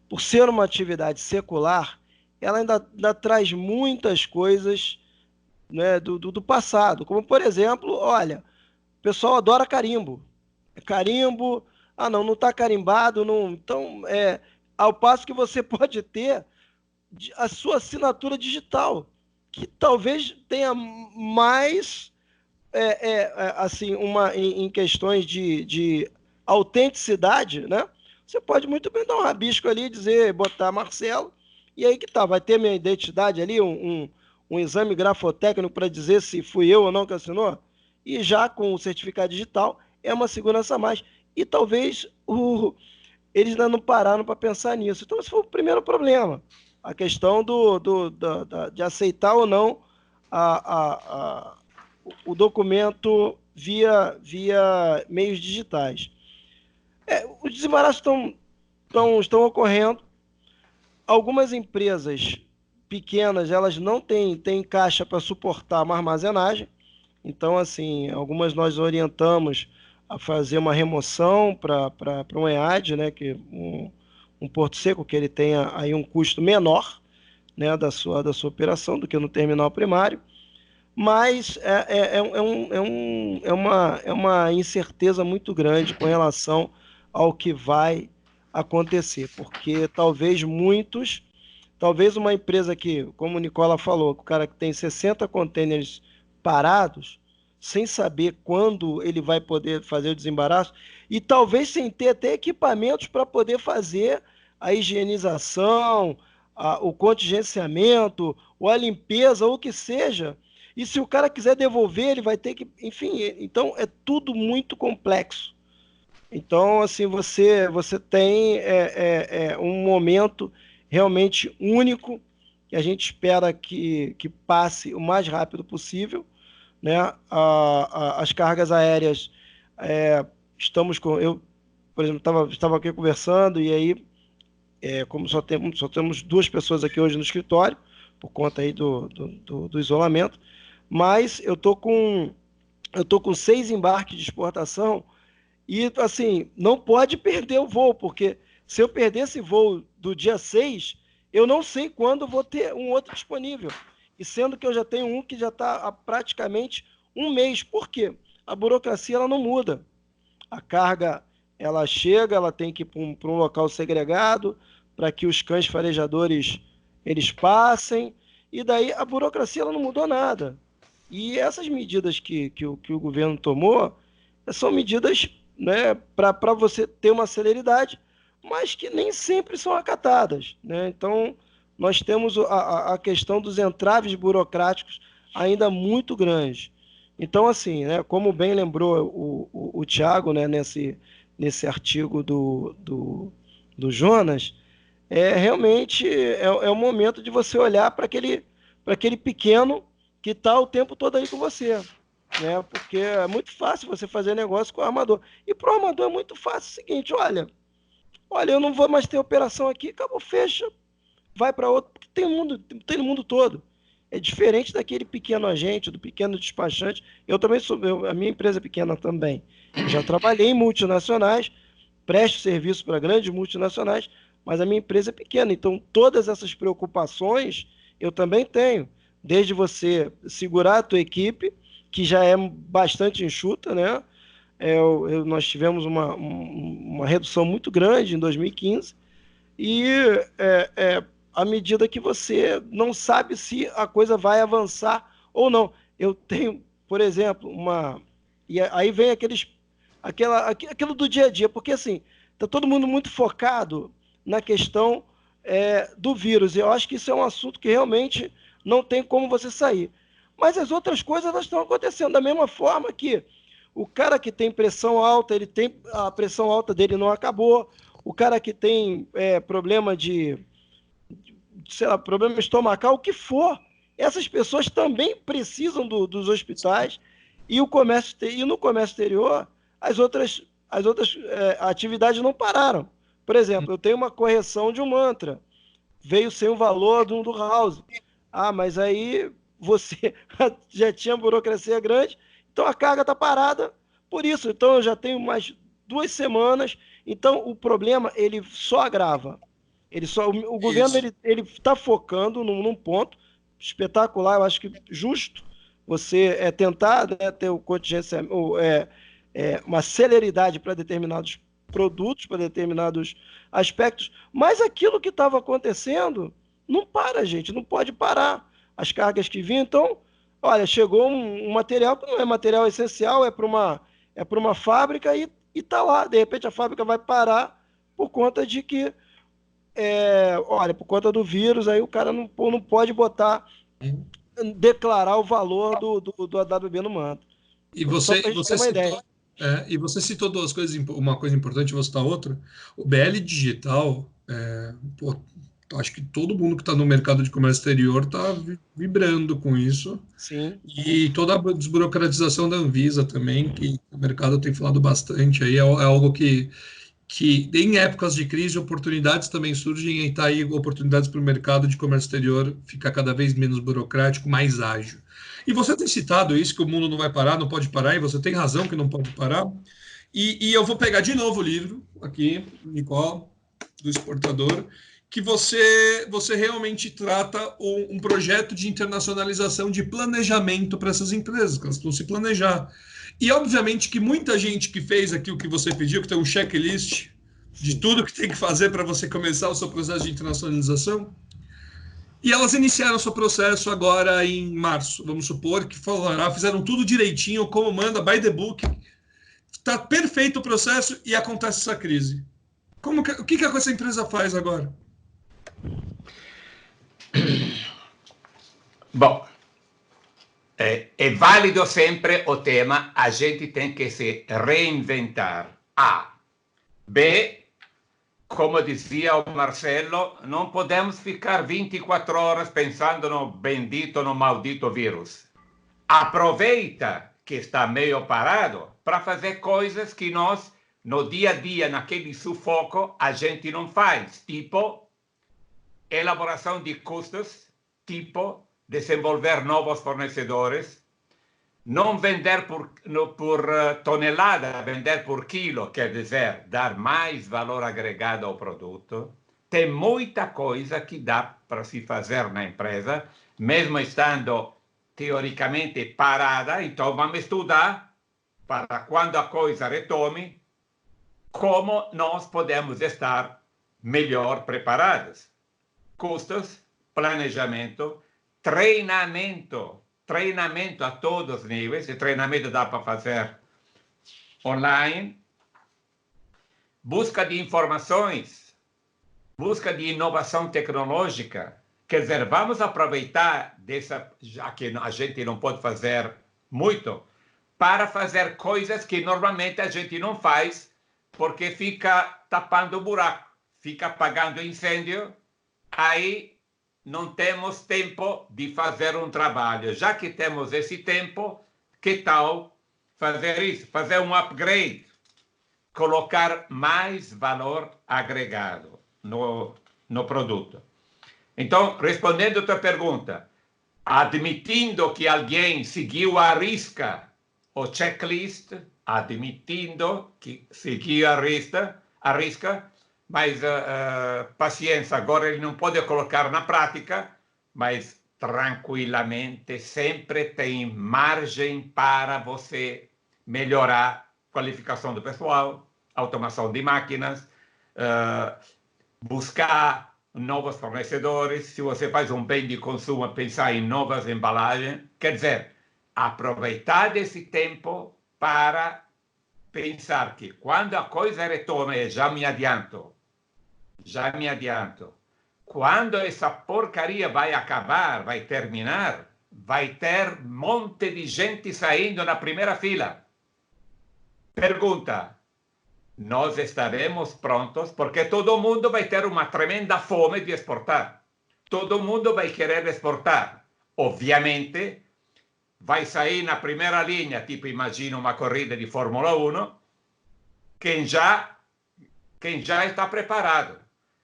por ser uma atividade secular, ela ainda traz muitas coisas, né, do passado, como, por exemplo, olha, o pessoal adora carimbo. Carimbo, não está carimbado, não. Então, ao passo que você pode ter a sua assinatura digital, que talvez tenha mais, assim, em questões de autenticidade, né? Você pode muito bem dar um rabisco ali, botar Marcelo, e aí que tá, vai ter minha identidade ali, um exame grafotécnico para dizer se fui eu ou não que assinou, e já com o certificado digital é uma segurança a mais. E talvez eles ainda não pararam para pensar nisso. Então, esse foi o primeiro problema, a questão de aceitar ou não o documento via meios digitais. Os desembaraços estão ocorrendo. Algumas empresas pequenas, elas não têm caixa para suportar uma armazenagem. Então, assim, algumas nós orientamos a fazer uma remoção para um EAD, né, que um porto seco, que ele tenha aí um custo menor, né, da sua operação do que no terminal primário. Mas é uma incerteza muito grande com relação ao que vai acontecer, porque talvez uma empresa que, como o Nicola falou, o cara que tem 60 containers parados, sem saber quando ele vai poder fazer o desembaraço, e talvez sem ter até equipamentos para poder fazer a higienização, o contingenciamento, ou a limpeza, ou o que seja. E se o cara quiser devolver, ele vai ter que... Enfim, então é tudo muito complexo. Então, assim, você tem um momento realmente único, que a gente espera que passe o mais rápido possível, né? As cargas aéreas, eu, por exemplo, estava aqui conversando, e aí, como só temos 2 pessoas aqui hoje no escritório, por conta aí do isolamento, mas eu tô com 6 embarques de exportação, e, assim, não pode perder o voo, porque se eu perder esse voo do dia 6, eu não sei quando vou ter um outro disponível. E sendo que eu já tenho um que já está há praticamente um mês. Por quê? A burocracia ela não muda. A carga, ela chega, ela tem que ir para um local segregado, para que os cães farejadores eles passem, e daí a burocracia ela não mudou nada. E essas medidas que o governo tomou são medidas, né, para você ter uma celeridade, mas que nem sempre são acatadas, né? Então, nós temos a questão dos entraves burocráticos ainda muito grandes. Então, assim, né, como bem lembrou o Thiago, né, nesse artigo do Jonas, realmente é o momento de você olhar para aquele pequeno que está o tempo todo aí com você, né? Porque é muito fácil você fazer negócio com o armador. E para o armador é muito fácil o seguinte, olha, eu não vou mais ter operação aqui, acabou, fecha, vai para outro, tem no mundo todo. É diferente daquele pequeno agente, do pequeno despachante. Eu também a minha empresa é pequena também. Eu já trabalhei em multinacionais, presto serviço para grandes multinacionais, mas a minha empresa é pequena. Então, todas essas preocupações eu também tenho. Desde você segurar a tua equipe, que já é bastante enxuta, né? Nós tivemos uma redução muito grande em 2015 e à medida que você não sabe se a coisa vai avançar ou não. Eu tenho, por exemplo, e aí vem aquilo do dia a dia, porque assim, está todo mundo muito focado na questão do vírus, e eu acho que isso é um assunto que realmente não tem como você sair. Mas as outras coisas elas estão acontecendo da mesma forma que o cara que tem pressão alta, a pressão alta dele não acabou. O cara que tem problema sei lá, problema estomacal, o que for, essas pessoas também precisam dos hospitais e no comércio exterior as outras atividades não pararam. Por exemplo, eu tenho uma correção de um mantra, veio sem o valor do house. Ah, mas aí você já tinha burocracia grande, então a carga está parada por isso. Então eu já tenho mais 2 semanas. Então o problema ele só agrava. O governo ele está focando num ponto espetacular. Eu acho que justo você tentar, né, ter o contingenciamento, uma celeridade para determinados produtos, para determinados aspectos. Mas aquilo que estava acontecendo não para, gente, não pode parar. As cargas que vinham, então, olha, chegou um material que não é material essencial, é para uma fábrica e está lá. De repente a fábrica vai parar por conta de que, olha, por conta do vírus, aí o cara não pode declarar o valor do AWB no manto. E Só você, para a gente ter uma ideia. e você citou duas coisas, uma coisa importante, vou citar outra. O BL Digital, acho que todo mundo que está no mercado de comércio exterior está vibrando com isso. Sim. E toda a desburocratização da Anvisa também, que o mercado tem falado bastante, aí é algo que em épocas de crise, oportunidades também surgem, e está aí oportunidades para o mercado de comércio exterior ficar cada vez menos burocrático, mais ágil. E você tem citado isso, que o mundo não vai parar, não pode parar, e você tem razão que não pode parar. E eu vou pegar de novo o livro aqui, Nicole, do Exportador, que você realmente trata um projeto de internacionalização, de planejamento para essas empresas, que elas precisam se planejar. E, obviamente, que muita gente que fez aqui o que você pediu, que tem um checklist de tudo que tem que fazer para você começar o seu processo de internacionalização, e elas iniciaram o seu processo agora em março, vamos supor, que fizeram tudo direitinho, como manda, by the book, está perfeito o processo e acontece essa crise. O que essa empresa faz agora? Bom, é válido sempre o tema, a gente tem que se reinventar. A. B, como dizia o Marcelo, não podemos ficar 24 horas pensando no bendito, no maldito vírus. Aproveita que está meio parado para fazer coisas que nós, no dia a dia, naquele sufoco, a gente não faz. Tipo, elaboração de custos, tipo, desenvolver novos fornecedores, não vender por tonelada, vender por quilo, quer dizer, dar mais valor agregado ao produto. Tem muita coisa que dá para se fazer na empresa, mesmo estando teoricamente parada. Então vamos estudar para quando a coisa retome, como nós podemos estar melhor preparados. Custos, planejamento, treinamento a todos os níveis. E treinamento dá para fazer online. Busca de informações, busca de inovação tecnológica. Quer dizer, vamos aproveitar já que a gente não pode fazer muito, para fazer coisas que normalmente a gente não faz, porque fica tapando o buraco, fica apagando incêndio, aí não temos tempo de fazer um trabalho. Já que temos esse tempo, que tal fazer isso? Fazer um upgrade, colocar mais valor agregado no produto. Então, respondendo a tua pergunta, admitindo que alguém seguiu à risca o checklist, admitindo que seguiu à risca, mas paciência, agora ele não pode colocar na prática, mas tranquilamente sempre tem margem para você melhorar a qualificação do pessoal, automação de máquinas, buscar novos fornecedores. Se você faz um bem de consumo, pensar em novas embalagens, quer dizer, aproveitar esse tempo para pensar que quando a coisa retorna, e já me adianto, quando essa porcaria vai acabar, vai terminar, vai ter um monte de gente saindo na primeira fila. Pergunta, nós estaremos prontos? Porque todo mundo vai ter uma tremenda fome de exportar. Todo mundo vai querer exportar. Obviamente, vai sair na primeira linha, tipo imagina uma corrida de Fórmula 1, quem já está preparado.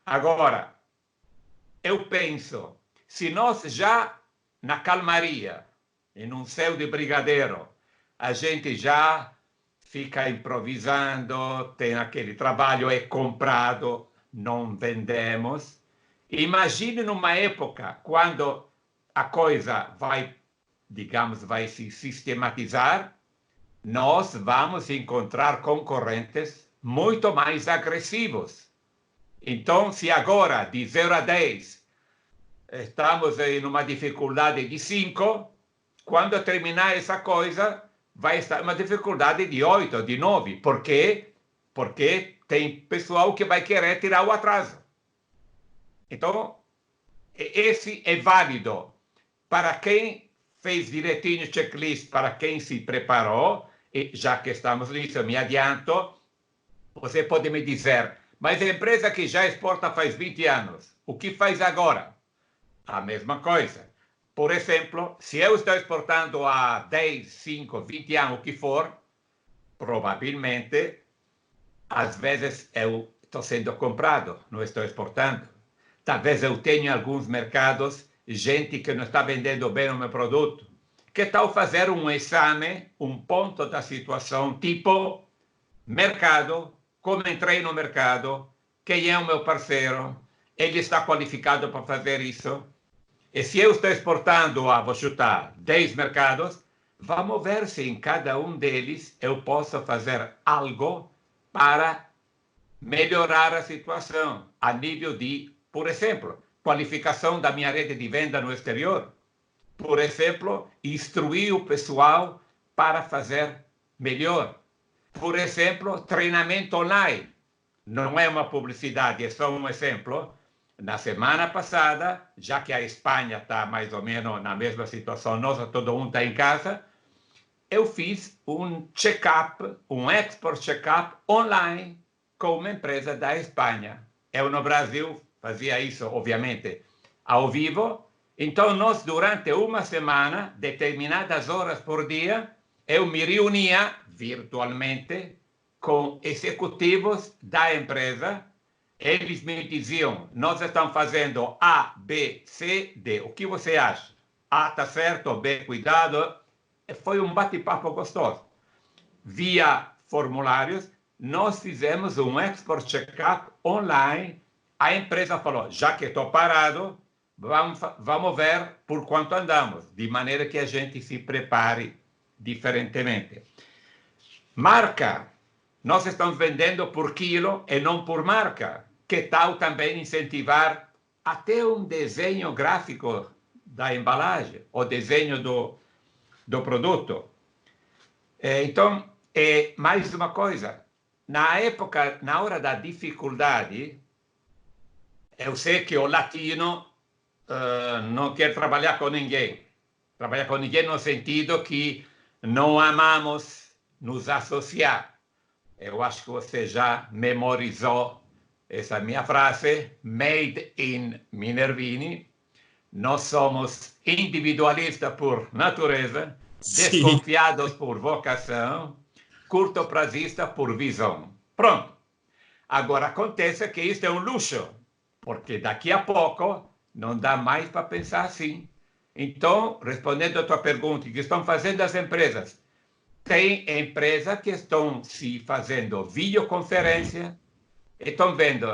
Agora, eu penso, se nós já na calmaria, em um céu de brigadeiro, a gente já fica improvisando, tem aquele trabalho, é comprado, não vendemos. Imagine numa época quando a coisa vai, digamos, vai se sistematizar, nós vamos encontrar concorrentes muito mais agressivos. Então, se agora, de 0 a 10, estamos em uma dificuldade de 5, quando terminar essa coisa, vai estar uma dificuldade de 8, de 9. Por quê? Porque tem pessoal que vai querer tirar o atraso. Então, esse é válido para quem fez direitinho o checklist, para quem se preparou, e já que estamos nisso, me adianto, você pode me dizer, mas a empresa que já exporta faz 20 anos, o que faz agora? A mesma coisa. Por exemplo, se eu estou exportando há 10, 5, 20 anos, o que for, provavelmente, às vezes eu estou sendo comprado, não estou exportando. Talvez eu tenha em alguns mercados gente que não está vendendo bem o meu produto. Que tal fazer um exame, um ponto da situação, tipo mercado, como entrei no mercado, quem é o meu parceiro, ele está qualificado para fazer isso? E se eu estou exportando a, vou chutar, 10 mercados, vamos ver se em cada um deles eu posso fazer algo para melhorar a situação a nível de, por exemplo, qualificação da minha rede de venda no exterior. Por exemplo, instruir o pessoal para fazer melhor. Por exemplo, treinamento online. Não é uma publicidade, é só um exemplo. Na semana passada, já que a Espanha está mais ou menos na mesma situação nossa, todo mundo está em casa, eu fiz um check-up, um export check-up online com uma empresa da Espanha. Eu no Brasil fazia isso, obviamente, ao vivo. Então, nós, durante uma semana, determinadas horas por dia, eu me reunia virtualmente com executivos da empresa. Eles me diziam, nós estamos fazendo A, B, C, D. O que você acha? A está certo, B, cuidado. Foi um bate-papo gostoso. Via formulários, nós fizemos um export check-up online. A empresa falou, já que estou parado, vamos ver por quanto andamos, de maneira que a gente se prepare diferentemente. Marca. Nós estamos vendendo por quilo e não por marca. Que tal também incentivar até um desenho gráfico da embalagem, o desenho do produto? Então, mais uma coisa. Na época, na hora da dificuldade, eu sei que o latino não quer trabalhar com ninguém. Trabalhar com ninguém no sentido que não amamos nos associar. Eu acho que você já memorizou essa minha frase, made in Minervini. Nós somos individualistas por natureza, desconfiados por vocação, curto-prazistas por visão. Pronto. Agora, acontece que isso é um luxo, porque daqui a pouco Não dá mais para pensar assim. Então, respondendo a tua pergunta, o que estão fazendo as empresas? Tem empresas que estão se fazendo videoconferência e estão vendo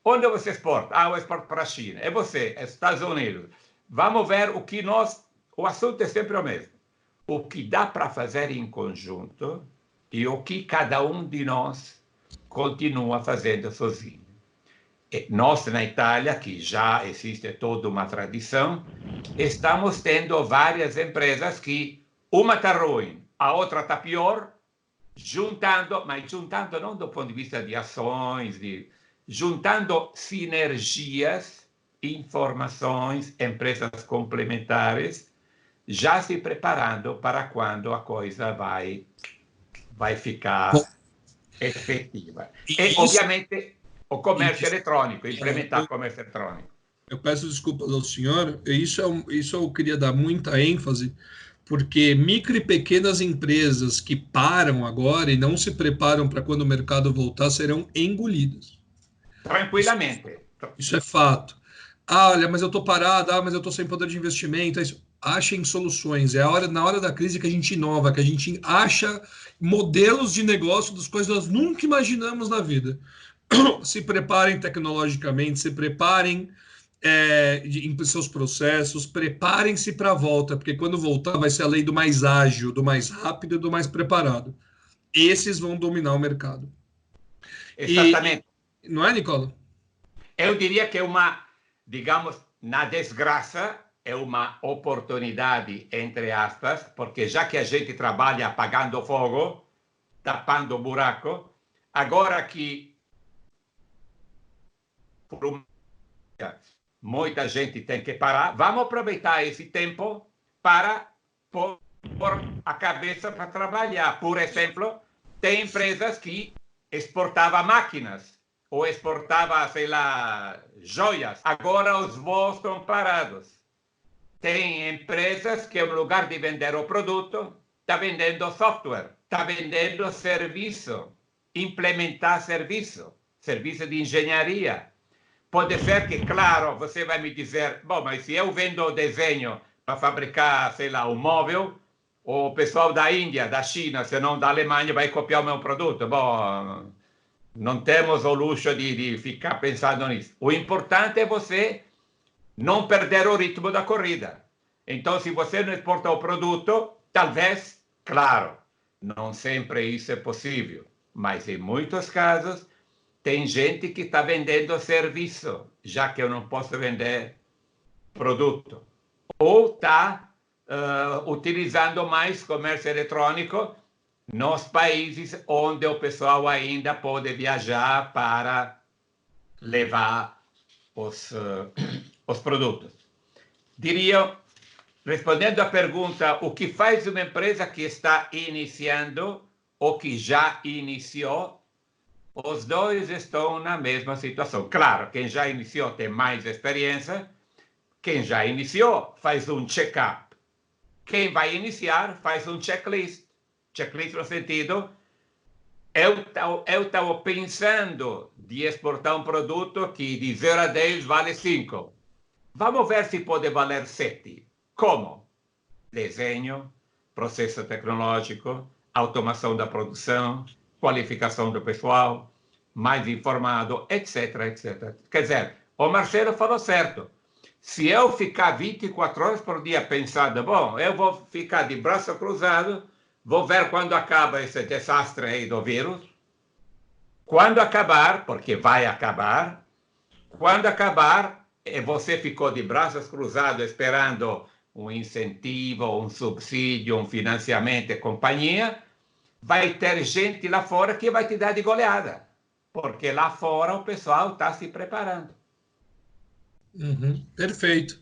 onde você exporta. Eu exporto para a China. É você, é Estados Unidos. Vamos ver o que nós... O assunto é sempre o mesmo. O que dá para fazer em conjunto e o que cada um de nós continua fazendo sozinho. E nós, na Itália, que já existe toda uma tradição, estamos tendo várias empresas que uma está ruim, a outra está pior, juntando, mas juntando não do ponto de vista de ações, juntando sinergias, informações, empresas complementares, já se preparando para quando a coisa vai ficar efetiva. E, obviamente, o comércio eletrônico, implementar o comércio eletrônico. Eu peço desculpas ao senhor, isso eu queria dar muita ênfase, porque micro e pequenas empresas que param agora e não se preparam para quando o mercado voltar serão engolidas. Tranquilamente. Isso é fato. Olha, mas eu estou parado, mas eu estou sem poder de investimento. Achem soluções. Na hora da crise que a gente inova, que a gente acha modelos de negócio das coisas que nós nunca imaginamos na vida. Se preparem tecnologicamente, se preparem em seus processos, preparem-se para a volta, porque quando voltar vai ser a lei do mais ágil, do mais rápido e do mais preparado. Esses vão dominar o mercado. Exatamente. Não é, Nicola? Eu diria que é uma, digamos, na desgraça, é uma oportunidade, entre aspas, porque já que a gente trabalha apagando fogo, tapando buraco, agora que por muita gente tem que parar, vamos aproveitar esse tempo para pôr a cabeça para trabalhar. Por exemplo, tem empresas que exportavam máquinas ou exportavam, sei lá, joias. Agora os voos estão parados. Tem empresas que, no lugar de vender o produto, está vendendo software, está vendendo serviço, implementar serviço de engenharia. Pode ser que, claro, você vai me dizer, bom, mas se eu vendo o desenho para fabricar, sei lá, um móvel, o pessoal da Índia, da China, se não da Alemanha, vai copiar o meu produto. Bom, não temos o luxo de ficar pensando nisso. O importante é você não perder o ritmo da corrida. Então, se você não exporta o produto, talvez, claro, não sempre isso é possível, mas em muitos casos, tem gente que está vendendo serviço, já que eu não posso vender produto. Ou está utilizando mais comércio eletrônico nos países onde o pessoal ainda pode viajar para levar os produtos. Diria, respondendo à pergunta, o que faz uma empresa que está iniciando ou que já iniciou? Os dois estão na mesma situação. Claro, quem já iniciou tem mais experiência. Quem já iniciou faz um check-up. Quem vai iniciar faz um checklist. Checklist no sentido, eu estava pensando de exportar um produto que de 0 a 10 vale 5. Vamos ver se pode valer 7. Como? Desenho, processo tecnológico, automação da produção, qualificação do pessoal, mais informado, etc, etc. Quer dizer, o Marcelo falou certo. Se eu ficar 24 horas por dia pensando, bom, eu vou ficar de braço cruzado, vou ver quando acaba esse desastre aí do vírus. Quando acabar, porque vai acabar, quando acabar, e você ficou de braços cruzados esperando um incentivo, um subsídio, um financiamento e companhia, vai ter gente lá fora que vai te dar de goleada, porque lá fora o pessoal está se preparando. Perfeito.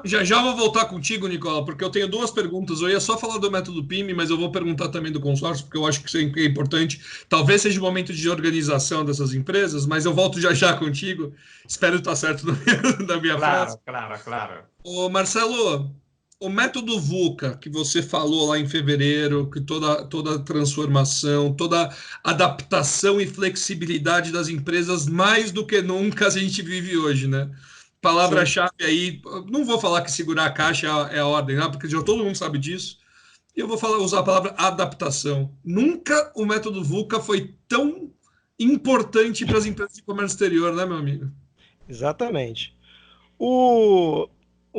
Já vou voltar contigo, Nicola, porque eu tenho 2 perguntas. Eu ia só falar do método PIME, mas eu vou perguntar também do consórcio, porque eu acho que isso é importante. Talvez seja o momento de organização dessas empresas, mas eu volto já contigo. Espero estar certo na minha frase. Claro. Ô, Marcelo, o método VUCA, que você falou lá em fevereiro, que toda a transformação, toda a adaptação e flexibilidade das empresas, mais do que nunca a gente vive hoje, né? palavra-chave aí, não vou falar que segurar a caixa é a ordem, né? Porque já todo mundo sabe disso. E eu vou usar a palavra adaptação. Nunca o método VUCA foi tão importante para as empresas de comércio exterior, né, meu amigo? Exatamente. O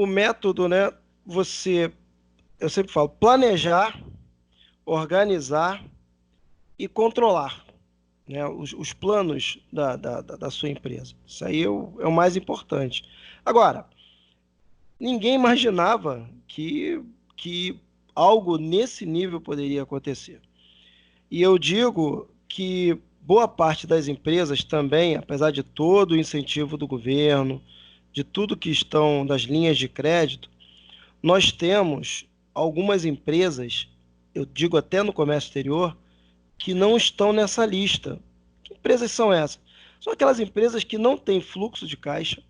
método, né? Eu sempre falo, planejar, organizar e controlar, né, os planos da sua empresa. Isso aí é o mais importante. Agora, ninguém imaginava que algo nesse nível poderia acontecer. E eu digo que boa parte das empresas também, apesar de todo o incentivo do governo, de tudo que estão das linhas de crédito, nós temos algumas empresas, eu digo até no comércio exterior, que não estão nessa lista. Que empresas são essas? São aquelas empresas que não têm fluxo de caixa.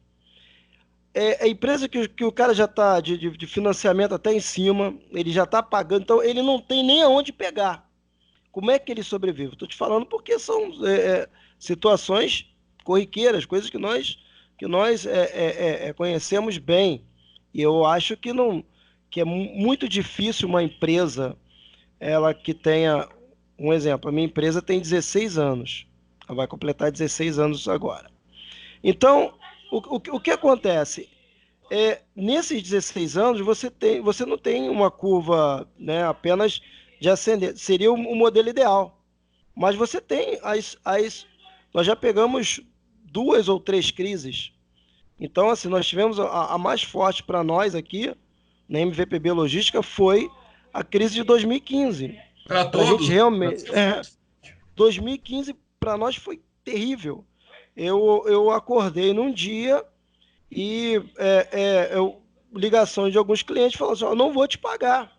É a empresa que o cara já está de financiamento até em cima, ele já está pagando, então ele não tem nem aonde pegar. Como é que ele sobrevive? Estou te falando porque são situações corriqueiras, coisas que nós conhecemos bem. E eu acho que é muito difícil uma empresa ela que tenha um exemplo. A minha empresa tem 16 anos. Ela vai completar 16 anos agora. Então, o que acontece? Nesses 16 anos, você não tem uma curva, né, apenas de ascender. Seria o modelo ideal. Mas você tem nós já pegamos 2 ou 3 crises. Então, assim, nós tivemos a mais forte para nós aqui, na MVPB Logística, foi a crise de 2015. Para Para a gente todos. realmente... 2015 para nós foi terrível. Eu acordei num dia e ligação de alguns clientes falando assim, eu não vou te pagar.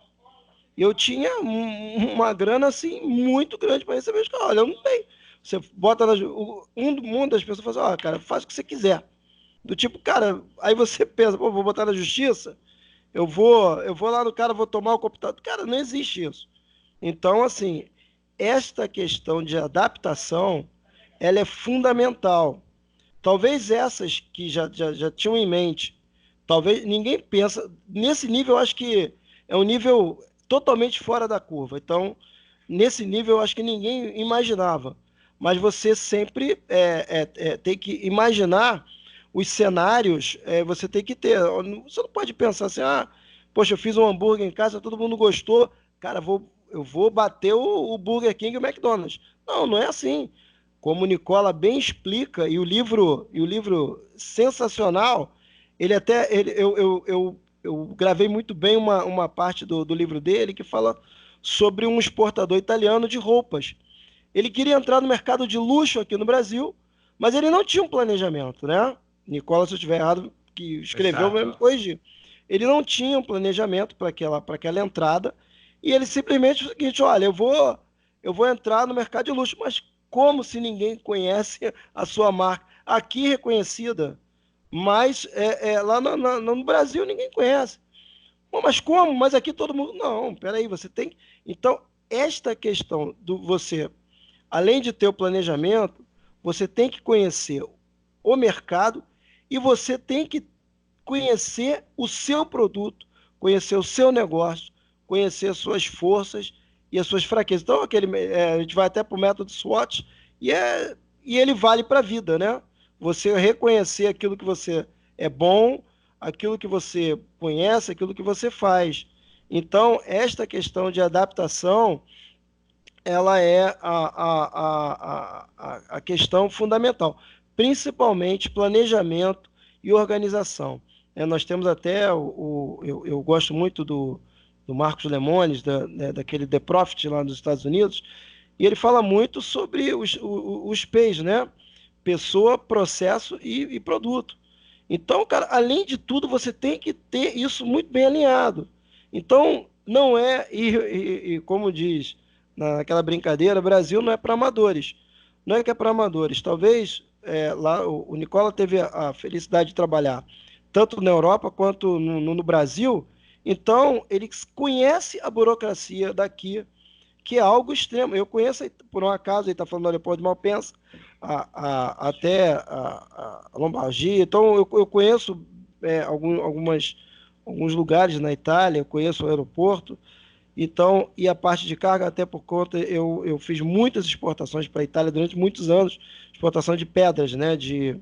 Eu tinha uma grana assim muito grande para receber. Olha, eu não tenho. Você bota uma das pessoas fala assim, cara, faz o que você quiser. Do tipo, cara, aí você pensa, pô, vou botar na justiça? Eu vou lá no cara, vou tomar o computador. Cara, não existe isso. Então, assim, esta questão de adaptação, ela é fundamental. Talvez essas que já tinham em mente, talvez ninguém pensa, nesse nível eu acho que é um nível totalmente fora da curva. Então, nesse nível eu acho que ninguém imaginava. Mas você sempre tem que imaginar os cenários, você tem que ter. Você não pode pensar assim, poxa, eu fiz um hambúrguer em casa, todo mundo gostou, cara, eu vou bater o Burger King e o McDonald's. Não é assim. Como o Nicola bem explica, e o livro sensacional, eu gravei muito bem uma parte do livro dele que fala sobre um exportador italiano de roupas. Ele queria entrar no mercado de luxo aqui no Brasil, mas ele não tinha um planejamento, né? Nicola, se eu estiver errado, que escreveu, vai me corrigir. Ele não tinha um planejamento para aquela entrada, e ele simplesmente o seguinte, olha, eu vou entrar no mercado de luxo, mas como se ninguém conhece a sua marca? Aqui reconhecida, mas lá no Brasil ninguém conhece. Bom, mas como? Mas aqui todo mundo... Não, peraí, você tem... Então, esta questão do você, além de ter o planejamento, você tem que conhecer o mercado e você tem que conhecer o seu produto, conhecer o seu negócio, conhecer as suas forças e as suas fraquezas. Então, a gente vai até para o método SWOT e ele vale para a vida, né? Você reconhecer aquilo que você é bom, aquilo que você conhece, aquilo que você faz. Então, esta questão de adaptação, ela é a questão fundamental, principalmente planejamento e organização. Nós temos até, eu gosto muito do Marcos Lemones, daquele The Profit lá nos Estados Unidos, e ele fala muito sobre os P's, né? Pessoa, processo e produto. Então, cara, além de tudo, você tem que ter isso muito bem alinhado. Então, não é, e como diz naquela brincadeira, Brasil não é para amadores. Não é que é para amadores. Talvez lá o Nicola teve a felicidade de trabalhar tanto na Europa quanto no Brasil. Então, ele conhece a burocracia daqui, que é algo extremo. Eu conheço, por um acaso, ele está falando do aeroporto de Malpensa, até a Lombardia. Então, eu conheço alguns lugares na Itália, eu conheço o aeroporto. Então, e a parte de carga, até por conta, eu fiz muitas exportações para a Itália durante muitos anos, exportação de pedras, né? De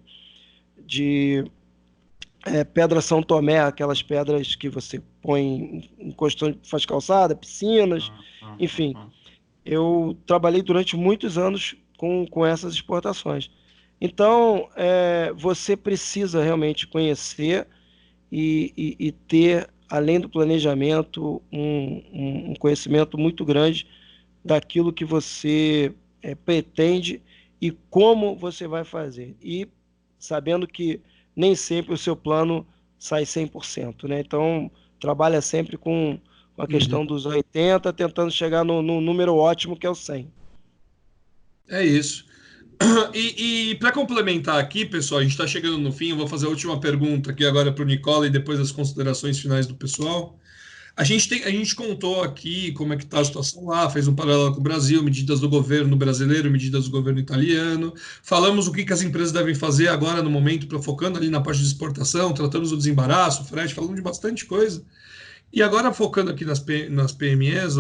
pedra São Tomé, aquelas pedras que você põe em construção, faz calçada, piscinas, enfim. Eu trabalhei durante muitos anos com essas exportações. Então, você precisa realmente conhecer e ter, além do planejamento, um conhecimento muito grande daquilo que você pretende e como você vai fazer. E sabendo que nem sempre o seu plano sai 100%, né? Então, trabalha sempre com a questão dos 80, tentando chegar no número ótimo, que é o 100. É isso. E para complementar aqui, pessoal, a gente está chegando no fim. Eu vou fazer a última pergunta aqui agora para o Nicola e depois as considerações finais do pessoal. A gente contou aqui como é que está a situação lá, fez um paralelo com o Brasil, medidas do governo brasileiro, medidas do governo italiano. Falamos o que as empresas devem fazer agora no momento, focando ali na parte de exportação, tratamos o desembaraço, o frete, falamos de bastante coisa. E agora focando aqui nas PMEs,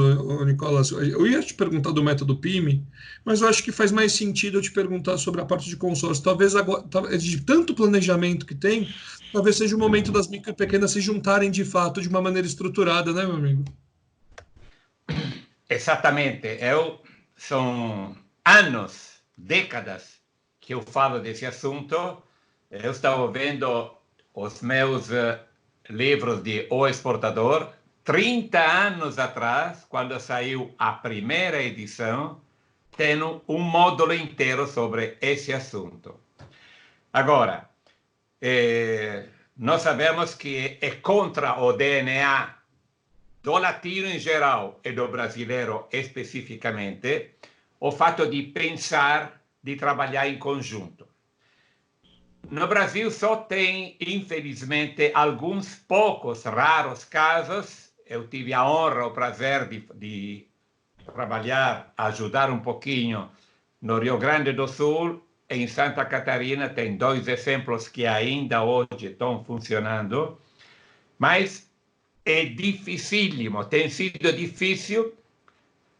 Nicolas, eu ia te perguntar do método PIME, mas eu acho que faz mais sentido eu te perguntar sobre a parte de consórcio. Talvez agora, de tanto planejamento que tem, talvez seja o momento das micro e pequenas se juntarem de fato de uma maneira estruturada, né, meu amigo? Exatamente. São anos, décadas que eu falo desse assunto. Eu estava vendo os meus livros de O Exportador, 30 anos atrás, quando saiu a primeira edição, tendo um módulo inteiro sobre esse assunto. Agora, nós sabemos que é contra o DNA do latino em geral e do brasileiro especificamente, o fato de pensar, de trabalhar em conjunto. No Brasil só tem, infelizmente, alguns poucos raros casos. Eu tive a honra, o prazer de trabalhar, ajudar um pouquinho no Rio Grande do Sul. Em Santa Catarina tem 2 exemplos que ainda hoje estão funcionando, mas é dificílimo, tem sido difícil.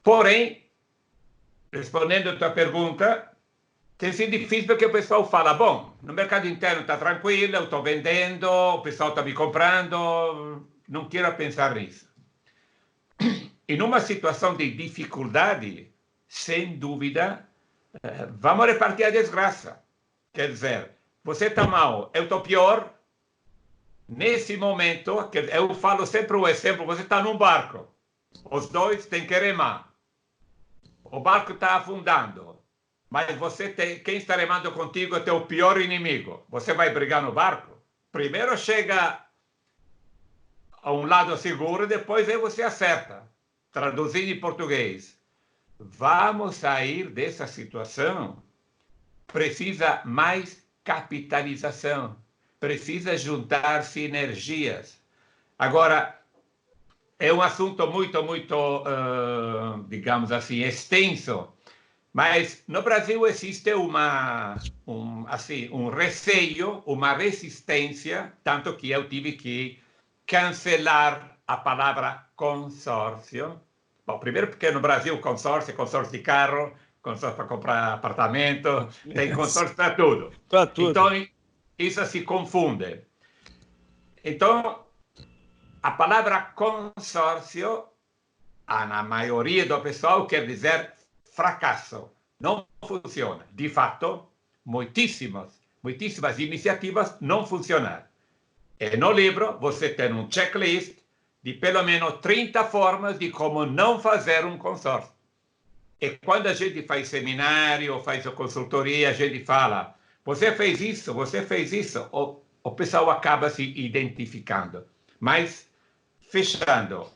Porém, respondendo a tua pergunta, tem sido difícil porque o pessoal fala, bom, no mercado interno está tranquilo, eu estou vendendo, o pessoal está me comprando, não quero pensar nisso. E numa situação de dificuldade, sem dúvida, vamos repartir a desgraça. Quer dizer, você está mal, eu estou pior. Nesse momento, eu falo sempre o exemplo, você está num barco, os dois têm que remar. O barco está afundando. Mas quem está remando contigo é teu pior inimigo. Você vai brigar no barco? Primeiro chega a um lado seguro, depois aí você acerta. Traduzindo em português. Vamos sair dessa situação. Precisa mais capitalização. Precisa juntar sinergias. Agora, é um assunto muito, digamos assim, extenso. Mas no Brasil existe um receio, uma resistência, tanto que eu tive que cancelar a palavra consórcio. Bom, primeiro porque no Brasil consórcio de carro, consórcio para comprar apartamento, tem consórcio para tudo. Para tudo. Então, isso se confunde. Então, a palavra consórcio, na maioria do pessoal, quer dizer fracasso. Não funciona. De fato, muitíssimas iniciativas não funcionaram. E no livro você tem um checklist de pelo menos 30 formas de como não fazer um consórcio. E quando a gente faz seminário, faz consultoria, a gente fala, você fez isso, o pessoal acaba se identificando. Mas, fechando,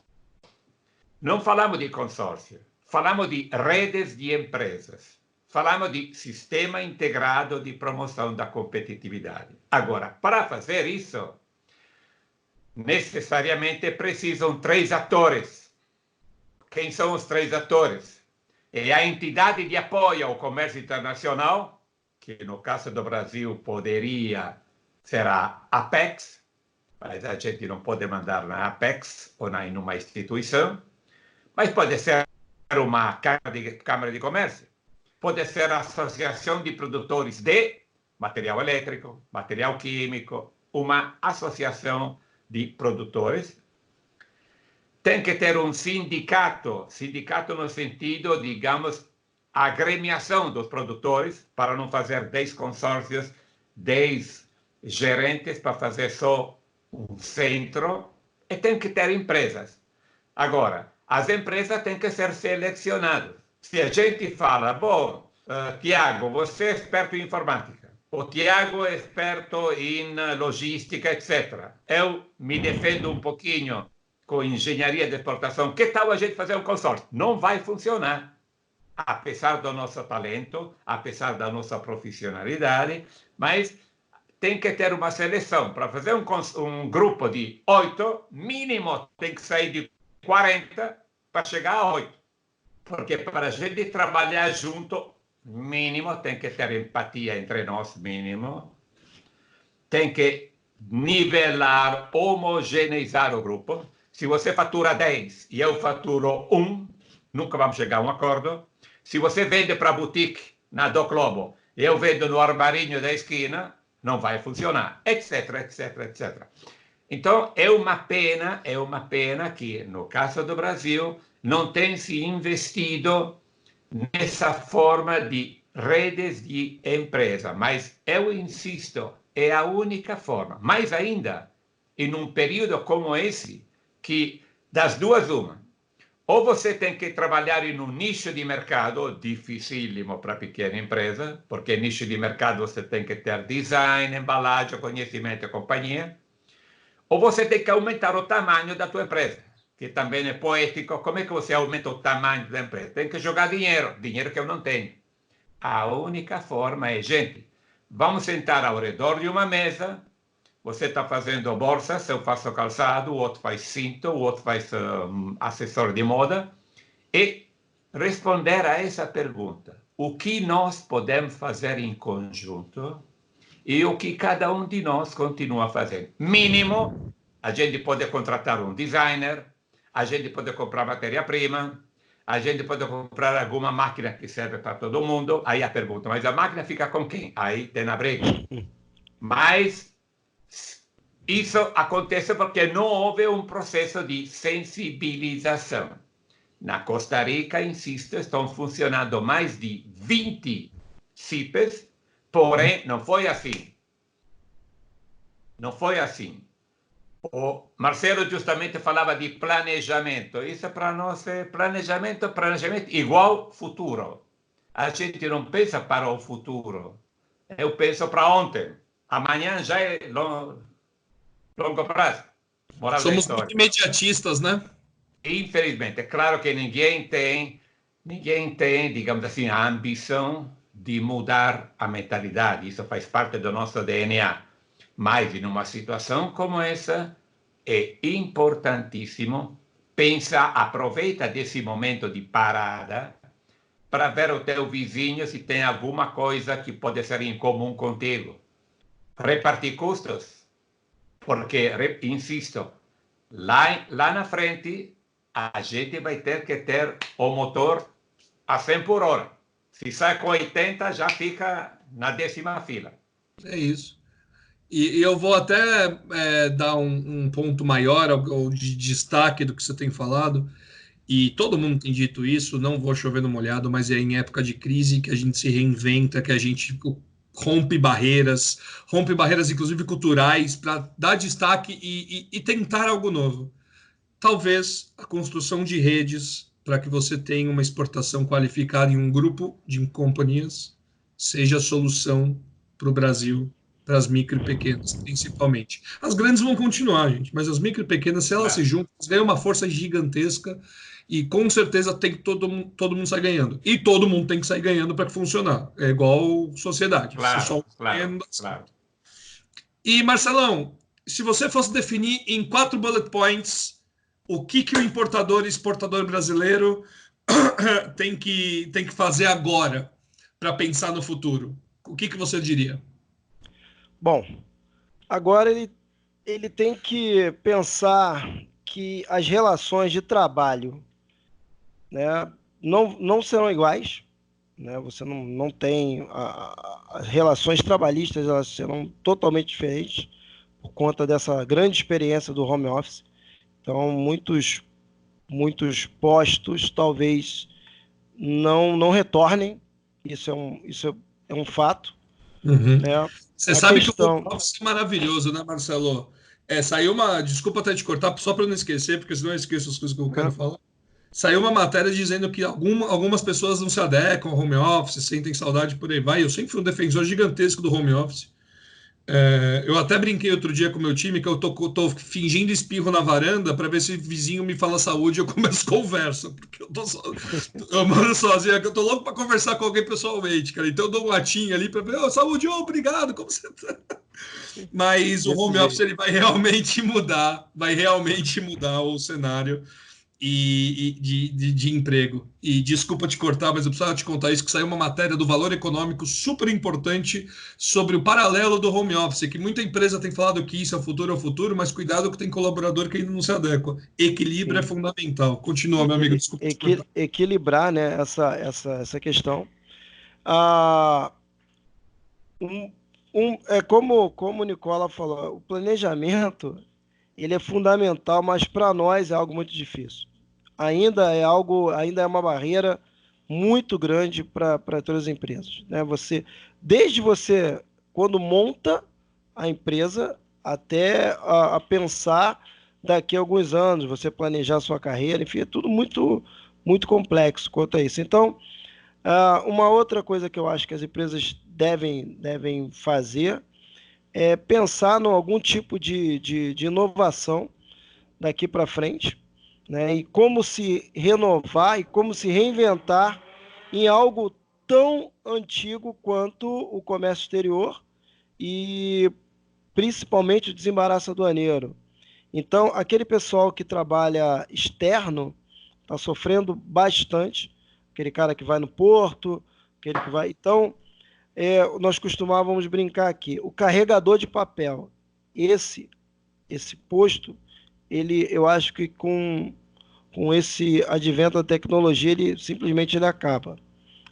não falamos de consórcio. Falamos de redes de empresas. Falamos de sistema integrado de promoção da competitividade. Agora, para fazer isso, necessariamente precisam 3 atores. Quem são os 3 atores? E a entidade de apoio ao comércio internacional, que no caso do Brasil poderia ser a Apex, mas a gente não pode mandar na Apex ou em uma instituição, mas pode ser uma Câmara de Comércio, pode ser a Associação de Produtores de Material Elétrico, Material Químico, uma associação de produtores. Tem que ter um sindicato no sentido, digamos, a agremiação dos produtores, para não fazer 10 consórcios, 10 gerentes, para fazer só um centro, e tem que ter empresas. Agora, as empresas têm que ser selecionadas. Se a gente fala, bom, Tiago, você é experto em informática, o Tiago é experto em logística, etc. Eu me defendo um pouquinho com engenharia de exportação, que tal a gente fazer um consórcio? Não vai funcionar, apesar do nosso talento, apesar da nossa profissionalidade, mas tem que ter uma seleção. Para fazer um grupo de 8, mínimo tem que sair de 40 para chegar a 8. Porque para a gente trabalhar junto, mínimo, tem que ter empatia entre nós, mínimo. Tem que nivelar, homogeneizar o grupo. Se você fatura 10 e eu faturo 1, nunca vamos chegar a um acordo. Se você vende para a boutique na Do Globo e eu vendo no armarinho da esquina, não vai funcionar, etc, etc, etc. Então, é uma pena que, no caso do Brasil, não tenha se investido nessa forma de redes de empresa. Mas eu insisto, é a única forma. Mais ainda, em um período como esse, que das duas uma, ou você tem que trabalhar em um nicho de mercado, dificílimo para pequena empresa, porque nicho de mercado você tem que ter design, embalagem, conhecimento e companhia, ou você tem que aumentar o tamanho da tua empresa, que também é poético. Como é que você aumenta o tamanho da empresa? Tem que jogar dinheiro que eu não tenho. A única forma é, gente, vamos sentar ao redor de uma mesa. Você está fazendo bolsas, eu faço calçado, o outro faz cinto, o outro faz acessório de moda, e responder a essa pergunta: o que nós podemos fazer em conjunto e o que cada um de nós continua fazendo? Mínimo, a gente pode contratar um designer, a gente pode comprar matéria-prima, a gente pode comprar alguma máquina que serve para todo mundo. Aí a pergunta: mas a máquina fica com quem? Aí tem a briga. Mas isso acontece porque não houve um processo de sensibilização. Na Costa Rica, insisto, estão funcionando mais de 20 CIPs, porém, não foi assim. Não foi assim. O Marcelo justamente falava de planejamento. Isso para nós é planejamento igual futuro. A gente não pensa para o futuro. Eu penso para ontem. Amanhã já é longo prazo. Somos muito imediatistas, né? Infelizmente. É claro que ninguém tem, digamos assim, a ambição de mudar a mentalidade. Isso faz parte do nosso DNA. Mas, em uma situação como essa, é importantíssimo pensar, aproveita desse momento de parada para ver o teu vizinho se tem alguma coisa que pode ser em comum contigo. Repartir custos. Porque, insisto, lá na frente, a gente vai ter que ter o motor a 100 por hora. Se sai com 80, já fica na 10ª fila. É isso. E eu vou até dar um ponto maior ou de destaque do que você tem falado, e todo mundo tem dito isso, não vou chover no molhado, mas é em época de crise que a gente se reinventa, que a gente rompe barreiras inclusive culturais, para dar destaque e tentar algo novo. Talvez a construção de redes para que você tenha uma exportação qualificada em um grupo de companhias seja a solução para o Brasil, para as micro e pequenas, principalmente. As grandes vão continuar, gente, mas as micro e pequenas, se elas se juntam, ganham uma força gigantesca e com certeza tem que todo mundo sair ganhando. E todo mundo tem que sair ganhando para funcionar. É igual sociedade. Claro. E, Marcelão, se você fosse definir em 4 bullet points o que o importador e exportador brasileiro tem que fazer agora para pensar no futuro? O que você diria? Bom, agora ele tem que pensar que as relações de trabalho, né, não serão iguais, né? Você não tem as relações trabalhistas, elas serão totalmente diferentes por conta dessa grande experiência do home office. Então, muitos postos talvez não retornem. Isso é um fato, Uhum. né? Você A sabe questão... que o home office é maravilhoso, né, Marcelo? Saiu uma. Desculpa até te cortar, só para não esquecer, porque senão eu esqueço as coisas que eu quero falar. Saiu uma matéria dizendo que algumas pessoas não se adequam ao home office, sentem saudade por aí vai. Eu sempre fui um defensor gigantesco do home office. Eu até brinquei outro dia com o meu time que eu tô fingindo espirro na varanda para ver se o vizinho me fala saúde e eu começo conversa, porque eu moro sozinho, eu tô louco para conversar com alguém pessoalmente, cara. Então eu dou um latinho ali para ver, saúde, obrigado, como você tá? Mas o home office ele vai realmente mudar o cenário de emprego. E desculpa te cortar, mas eu precisava te contar isso, que saiu uma matéria do Valor Econômico super importante sobre o paralelo do home office, que muita empresa tem falado que isso é o futuro, mas cuidado que tem colaborador que ainda não se adequa. Equilíbrio é Sim. fundamental. Continua, meu amigo, desculpa te cortar. Equilibrar, né, essa questão. Ah, como o Nicola falou, o planejamento ele é fundamental, mas para nós é algo muito difícil. Ainda é uma barreira muito grande para todas as empresas, né? Desde você quando monta a empresa até a pensar daqui a alguns anos, você planejar a sua carreira, enfim, é tudo muito complexo quanto a isso. Então, uma outra coisa que eu acho que as empresas devem fazer é pensar em algum tipo de inovação daqui para frente, né? E como se renovar e como se reinventar em algo tão antigo quanto o comércio exterior e principalmente o desembaraço aduaneiro. Então, aquele pessoal que trabalha externo está sofrendo bastante, aquele cara que vai no porto, aquele que vai. Então, nós costumávamos brincar aqui, o carregador de papel, esse posto, eu acho que com esse advento da tecnologia, ele simplesmente ele acaba.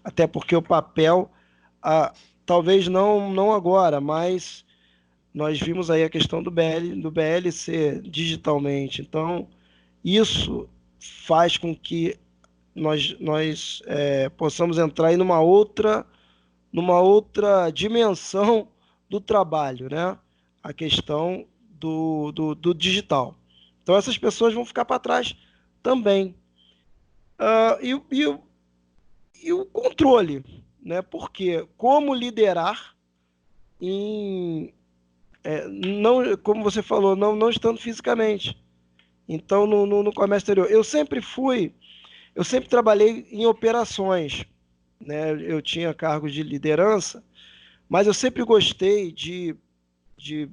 Até porque o papel, talvez não agora, mas nós vimos aí a questão do BL ser digitalmente. Então, isso faz com que nós possamos entrar em numa outra dimensão do trabalho, né? A questão do digital. Então, essas pessoas vão ficar para trás também. E o controle, né? Porque como liderar não, como você falou, não estando fisicamente. Então, no comércio exterior, eu sempre trabalhei em operações, né? Eu tinha cargos de liderança, mas eu sempre gostei de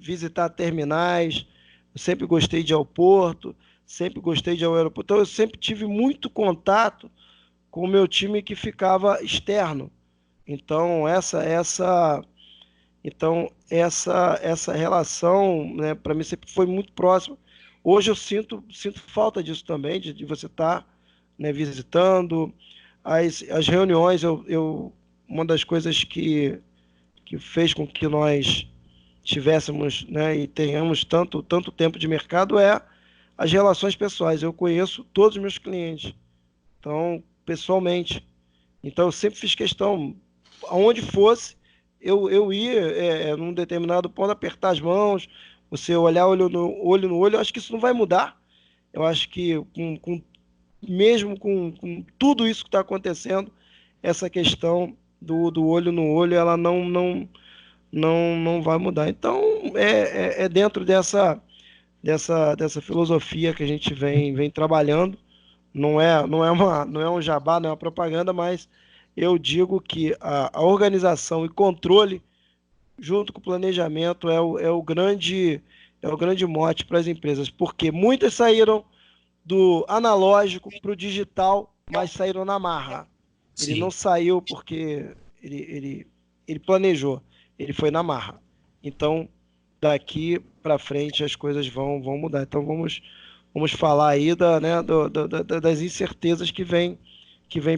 visitar terminais, eu sempre gostei de ir ao porto, sempre gostei de ir ao aeroporto. Então, eu sempre tive muito contato com o meu time que ficava externo. Então, essa relação, né, para mim sempre foi muito próxima. Hoje eu sinto falta disso também, de você estar, né, visitando. As reuniões, uma das coisas que fez com que nós tivéssemos, né, e tenhamos tanto tempo de mercado é as relações pessoais. Eu conheço todos os meus clientes, então, pessoalmente. Então, eu sempre fiz questão, aonde fosse, eu ia num determinado ponto, apertar as mãos, você olhar olho no olho, eu acho que isso não vai mudar. Eu acho que mesmo com tudo isso que está acontecendo, essa questão do olho no olho, ela não vai mudar. Então, é dentro dessa filosofia que a gente vem trabalhando. Não é um jabá, não é uma propaganda, mas eu digo que a organização e controle, junto com o planejamento, é o grande mote para as empresas, porque muitas saíram do analógico para o digital mas saíram na marra. Ele Sim. não saiu porque ele planejou, ele foi na marra. Então, daqui para frente as coisas vão mudar. Então, vamos falar aí das incertezas que vem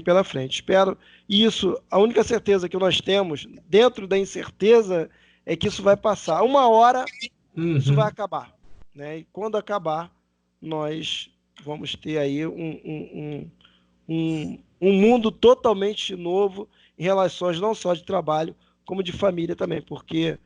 pela frente. Espero isso, a única certeza que nós temos dentro da incerteza é que isso vai passar. Uma hora isso vai acabar, né? E quando acabar, nós vamos ter aí um mundo totalmente novo em relações não só de trabalho, como de família também, porque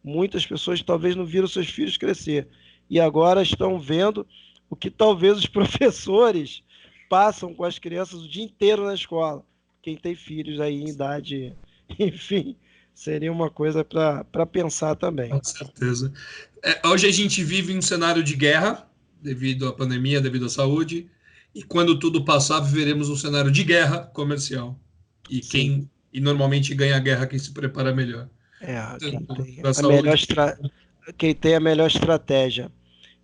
muitas pessoas talvez não viram seus filhos crescer e agora estão vendo o que talvez os professores passam com as crianças o dia inteiro na escola. Quem tem filhos aí em idade, enfim, seria uma coisa para pensar também. Com certeza. Hoje a gente vive um cenário de guerra, devido à pandemia, devido à saúde, e quando tudo passar, viveremos um cenário de guerra comercial. E normalmente ganha a guerra quem se prepara melhor. Quem tem a melhor estratégia.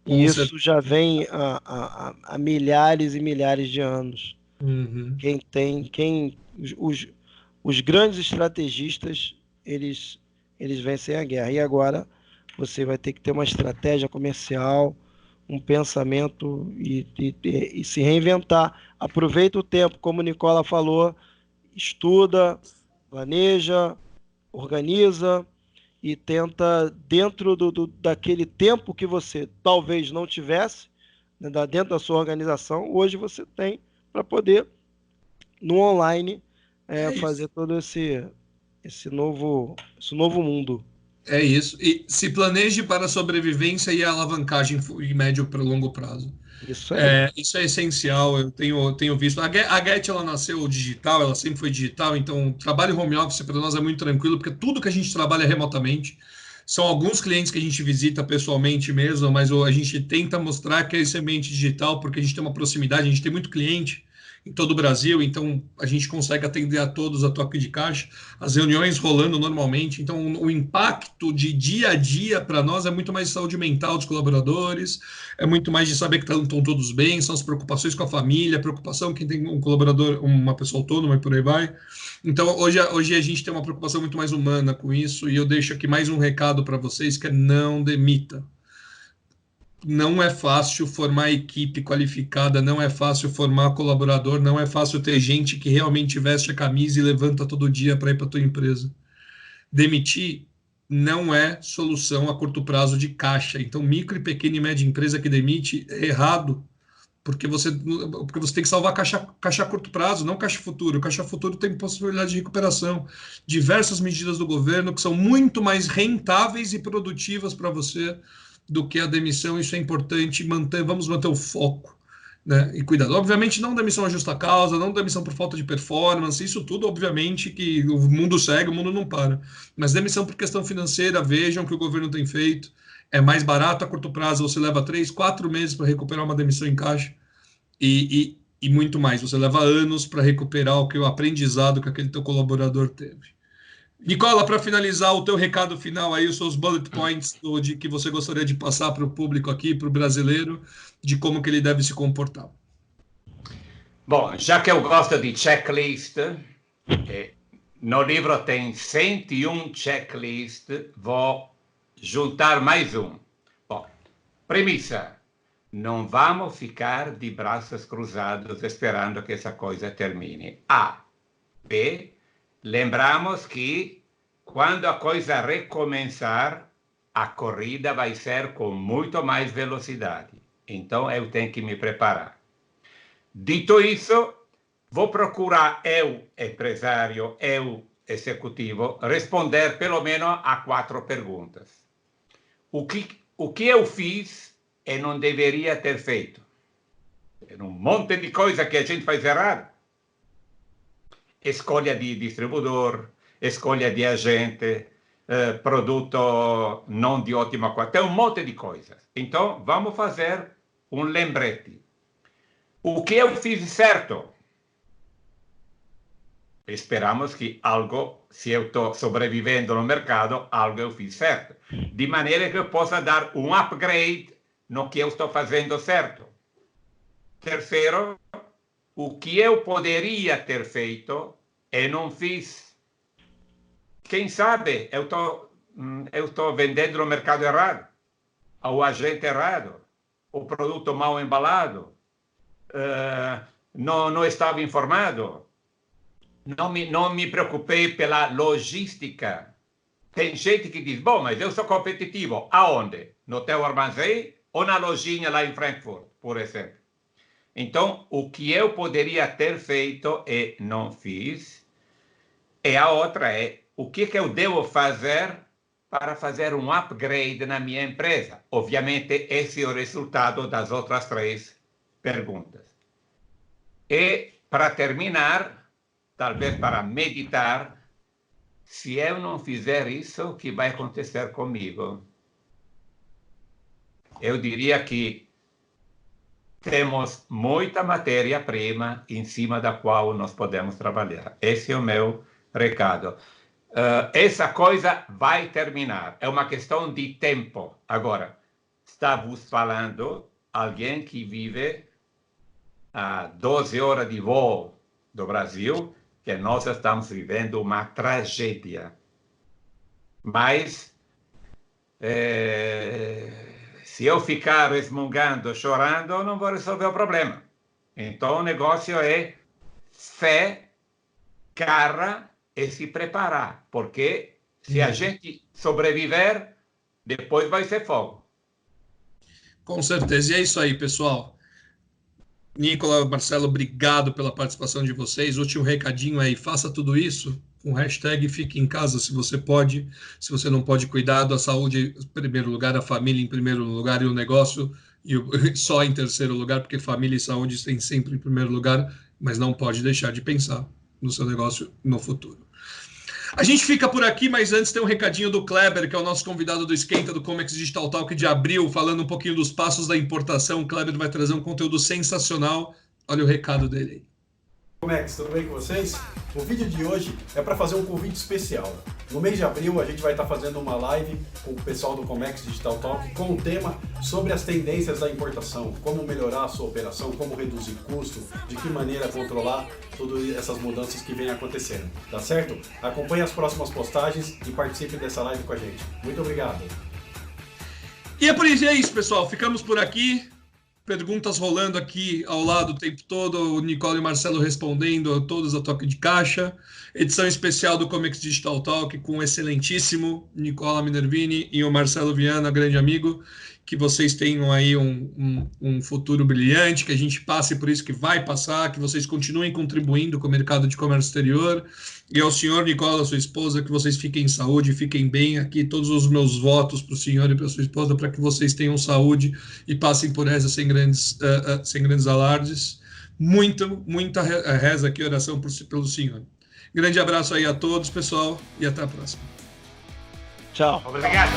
E isso já vem há milhares e milhares de anos. Uhum. Os grandes estrategistas, eles vencem a guerra. E agora você vai ter que ter uma estratégia comercial, um pensamento e se reinventar. Aproveita o tempo, como o Nicola falou, estuda, planeja, organiza e tenta, dentro daquele tempo que você talvez não tivesse, né, dentro da sua organização, hoje você tem para poder, no online, fazer todo esse novo mundo. É isso. E se planeje para a sobrevivência e a alavancagem em médio para longo prazo. Isso aí. Isso é essencial. Eu tenho visto. A Get ela nasceu digital, ela sempre foi digital, então o trabalho home office para nós é muito tranquilo, porque tudo que a gente trabalha é remotamente. São alguns clientes que a gente visita pessoalmente mesmo, mas a gente tenta mostrar que é esse ambiente digital, porque a gente tem uma proximidade, a gente tem muito cliente em todo o Brasil, então a gente consegue atender a todos a toque de caixa, as reuniões rolando normalmente, então o impacto de dia a dia para nós é muito mais de saúde mental dos colaboradores, é muito mais de saber que estão todos bem, são as preocupações com a família, a preocupação quem tem um colaborador, uma pessoa autônoma e por aí vai. Então hoje a gente tem uma preocupação muito mais humana com isso, e eu deixo aqui mais um recado para vocês, que é não demita. Não é fácil formar equipe qualificada, não é fácil formar colaborador, não é fácil ter gente que realmente veste a camisa e levanta todo dia para ir para a tua empresa. Demitir não é solução a curto prazo de caixa. Então, micro e pequena e média empresa que demite é errado, porque você tem que salvar caixa a curto prazo, não caixa futuro. Caixa futuro tem possibilidade de recuperação. Diversas medidas do governo que são muito mais rentáveis e produtivas para você do que a demissão. Isso é importante, vamos manter o foco, né? E cuidado. Obviamente, não demissão a justa causa, não demissão por falta de performance, isso tudo, obviamente, que o mundo segue, o mundo não para. Mas demissão por questão financeira, vejam o que o governo tem feito, é mais barato a curto prazo, você leva 3, 4 meses para recuperar uma demissão em caixa, e muito mais, você leva anos para recuperar o aprendizado que aquele teu colaborador teve. Nicola, para finalizar, o teu recado final aí, os seus bullet points de que você gostaria de passar para o público aqui, para o brasileiro, de como que ele deve se comportar. Bom, já que eu gosto de checklist, no livro tem 101 checklist, vou juntar mais um. Bom, premissa, não vamos ficar de braços cruzados esperando que essa coisa termine. A. B. Lembramos que quando a coisa recomeçar, a corrida vai ser com muito mais velocidade. Então, eu tenho que me preparar. Dito isso, vou procurar, eu, empresário, eu, executivo, responder pelo menos a 4 perguntas. O que eu fiz e não deveria ter feito? Tem um monte de coisa que a gente faz errado. Escolha de distribuidor, escolha de agente, produto não de ótima qualidade, tem um monte de coisas. Então, vamos fazer um lembrete. O que eu fiz certo? Esperamos que algo, se eu estou sobrevivendo no mercado, algo eu fiz certo. De maneira que eu possa dar um upgrade no que eu estou fazendo certo. Terceiro, o que eu poderia ter feito e não fiz. Quem sabe eu estou vendendo no mercado errado, ao agente errado, o produto mal embalado, não estava informado, não me preocupei pela logística. Tem gente que diz, bom, mas eu sou competitivo. Aonde? No teu armazém ou na lojinha lá em Frankfurt, por exemplo? Então, o que eu poderia ter feito e não fiz, e a outra é, o que eu devo fazer para fazer um upgrade na minha empresa? Obviamente, esse é o resultado das outras 3 perguntas. E, para terminar, talvez para meditar, se eu não fizer isso, o que vai acontecer comigo? Eu diria que temos muita matéria-prima em cima da qual nós podemos trabalhar. Esse é o meu recado. Essa coisa vai terminar. É uma questão de tempo. Agora, está vos falando alguém que vive a 12 horas de voo do Brasil, que nós estamos vivendo uma tragédia. Mas, se eu ficar resmungando, chorando, não vou resolver o problema. Então, o negócio é fé, cara e se preparar. Porque se a gente sobreviver, depois vai ser fogo. Com certeza. E é isso aí, pessoal. Nicola, Marcelo, obrigado pela participação de vocês. Último recadinho aí, faça tudo isso com hashtag fique em casa se você pode, se você não pode, cuidado, a saúde em primeiro lugar, a família em primeiro lugar e o negócio só em terceiro lugar, porque família e saúde tem sempre em primeiro lugar, mas não pode deixar de pensar no seu negócio no futuro. A gente fica por aqui, mas antes tem um recadinho do Kleber, que é o nosso convidado do Esquenta do Comex Digital Talk de abril, falando um pouquinho dos passos da importação. O Kleber vai trazer um conteúdo sensacional. Olha o recado dele aí. Comex, tudo bem com vocês? O vídeo de hoje é para fazer um convite especial. No mês de abril a gente vai estar fazendo uma live com o pessoal do Comex Digital Talk com um tema sobre as tendências da importação, como melhorar a sua operação, como reduzir custo, de que maneira controlar todas essas mudanças que vêm acontecendo, tá certo? Acompanhe as próximas postagens e participe dessa live com a gente. Muito obrigado! E é por isso, pessoal. Ficamos por aqui. Perguntas rolando aqui ao lado o tempo todo, o Nicola e o Marcelo respondendo a todas a toque de caixa. Edição especial do Comex Digital Talk com o excelentíssimo Nicola Minervini e o Marcelo Viana, grande amigo. Que vocês tenham aí um futuro brilhante, que a gente passe por isso que vai passar, que vocês continuem contribuindo com o mercado de comércio exterior. E ao senhor Nicola, sua esposa, que vocês fiquem em saúde, fiquem bem. Aqui todos os meus votos para o senhor e para a sua esposa, para que vocês tenham saúde e passem por essa sem grandes alardes. Muita reza aqui, oração pelo senhor. Grande abraço aí a todos, pessoal, e até a próxima. Tchau. Obrigado.